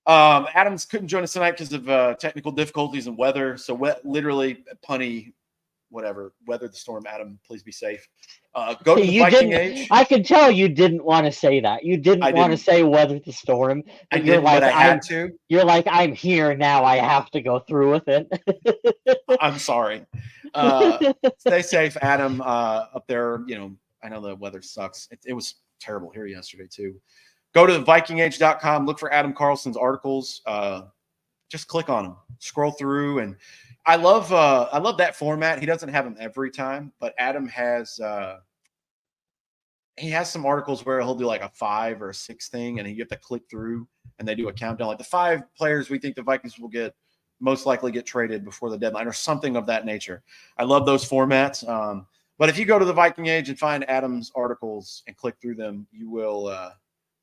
Adams couldn't join us tonight because of technical difficulties and weather. So literally punny, whatever, weather the storm. Adam, please be safe. Go to the Viking Age. I could tell you didn't want to say that. You didn't want to say weather the storm. I didn't, but I had to. You're like, I'm here now. I have to go through with it. I'm sorry. Stay safe, Adam, up there. You know, I know the weather sucks. It was terrible here yesterday, too. Go to vikingage.com. Look for Adam Carlson's articles. Just click on them. Scroll through. And I love that format. He doesn't have them every time, but Adam has he has some articles where he'll do like a 5 or a 6 thing, and you have to click through, and they do a countdown. Like the 5 players we think the Vikings will most likely get traded before the deadline or something of that nature. I love those formats. But if you go to the Viking Age and find Adam's articles and click through them, you will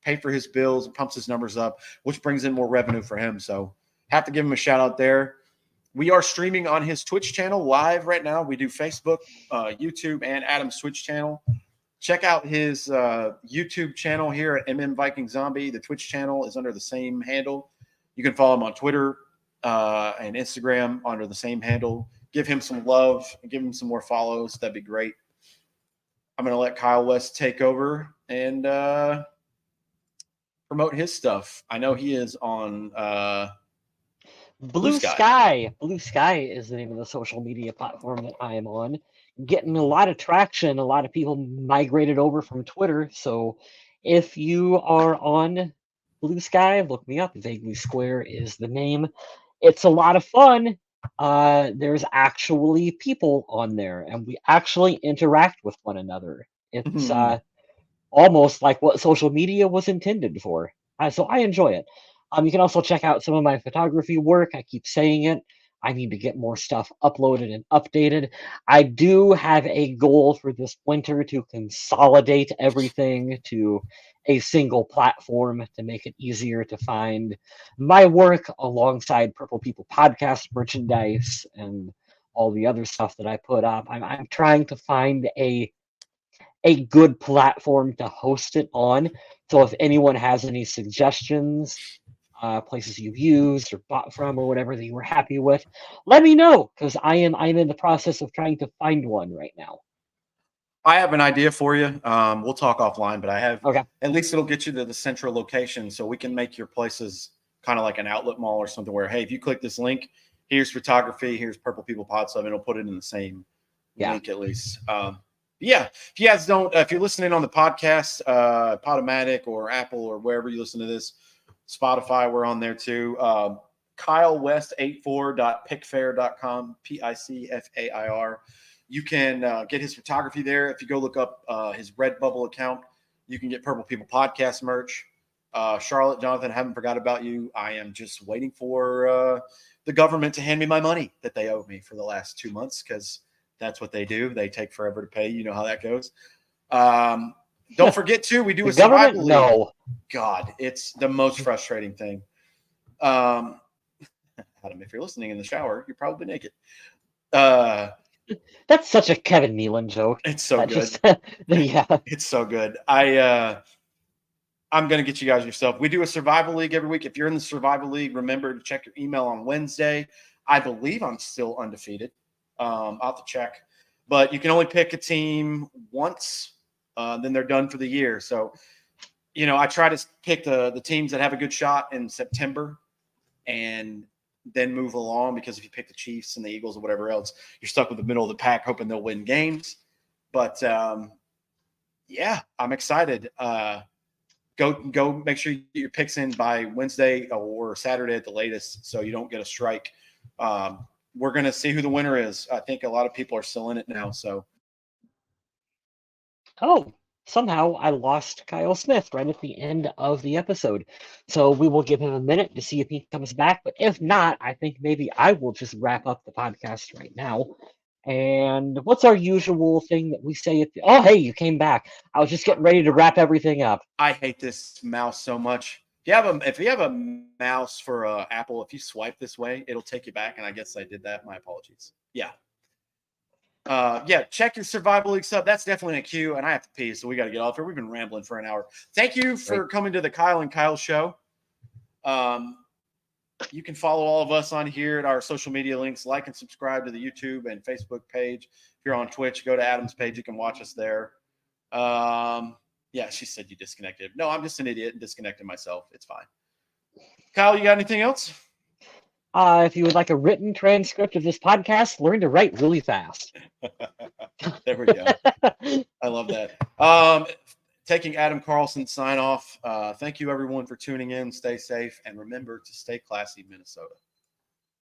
pay for his bills, pumps his numbers up, which brings in more revenue for him. So have to give him a shout out there. We are streaming on his Twitch channel live right now. We do Facebook, YouTube, and Adam's Twitch channel. Check out his YouTube channel here at MM Viking Zombie. The Twitch channel is under the same handle. You can follow him on Twitter and Instagram under the same handle. Give him some love and give him some more follows. That'd be great. I'm going to let Kyle West take over and promote his stuff. I know he is on Blue Sky. Blue Sky is the name of the social media platform that I am on. Getting a lot of traction. A lot of people migrated over from Twitter. So if you are on Blue Sky, look me up. Vaguely Square is the name. It's a lot of fun. There's actually people on there, and we actually interact with one another. It's almost like what social media was intended for. So I enjoy it. You can also check out some of my photography work. I keep saying it. I need to get more stuff uploaded and updated. I do have a goal for this winter to consolidate everything to a single platform to make it easier to find my work alongside Purple People podcast merchandise and all the other stuff that I put up. I'm trying to find a good platform to host it on. So if anyone has any suggestions, places you've used or bought from or whatever that you were happy with, let me know because I'm in the process of trying to find one right now. I have an idea for you. We'll talk offline, but I have Okay. at least it'll get you to the central location, so we can make your places kind of like an outlet mall or something. Where hey, if you click this link, here's photography, here's Purple People Pod Sub, and it'll put it in the same Yeah. link at least. Yeah, if you guys don't, if you're listening on the podcast, Podomatic or Apple or wherever you listen to this, Spotify, we're on there too. KyleWest84.picfair.com, PICFAIR. You can get his photography there. If you go look up his Redbubble account, you can get Purple People Podcast merch. Charlotte, Jonathan, I haven't forgot about you. I am just waiting for the government to hand me my money that they owe me for the last 2 months because that's what they do. They take forever to pay. You know how that goes. Don't forget, too, we do The a survival government? league. No. God, it's the most frustrating thing. Adam, if you're listening in the shower, you're probably naked. That's such a Kevin Nealon joke. It's so good. Just, yeah. It's so good. I'm going to get you guys yourself. We do a survival league every week. If you're in the survival league, remember to check your email on Wednesday. I believe I'm still undefeated. I'll have to check. But you can only pick a team once, then they're done for the year. So, you know, I try to pick the teams that have a good shot in September and then move along because if you pick the Chiefs and the Eagles or whatever else, you're stuck with the middle of the pack hoping they'll win games. But, yeah, I'm excited. Go make sure you get your picks in by Wednesday or Saturday at the latest so you don't get a strike. We're going to see who the winner is. I think a lot of people are still in it now. So, Oh, somehow I lost Kyle Smith right at the end of the episode. So we will give him a minute to see if he comes back. But if not, I think maybe I will just wrap up the podcast right now. And what's our usual thing that we say at the, oh, hey, you came back. I was just getting ready to wrap everything up. I hate this mouse so much. If you have a mouse for Apple, if you swipe this way, it'll take you back. And I guess I did that. My apologies. Yeah. Check your survival league sub. That's definitely a queue, and I have to pee, so we got to get off here. We've been rambling for an hour. Thank you for coming to the Kyle and Kyle show. You can follow all of us on here at our social media links. Like and subscribe to the YouTube and Facebook page. If you're on Twitch, go to Adam's page. You can watch us there. Yeah, she said you disconnected. No, I'm just an idiot and disconnected myself. It's fine. Kyle, you got anything else? If you would like a written transcript of this podcast, learn to write really fast. There we go. I love that. Taking Adam Carlson's sign off. Thank you, everyone, for tuning in. Stay safe. And remember to stay classy, Minnesota.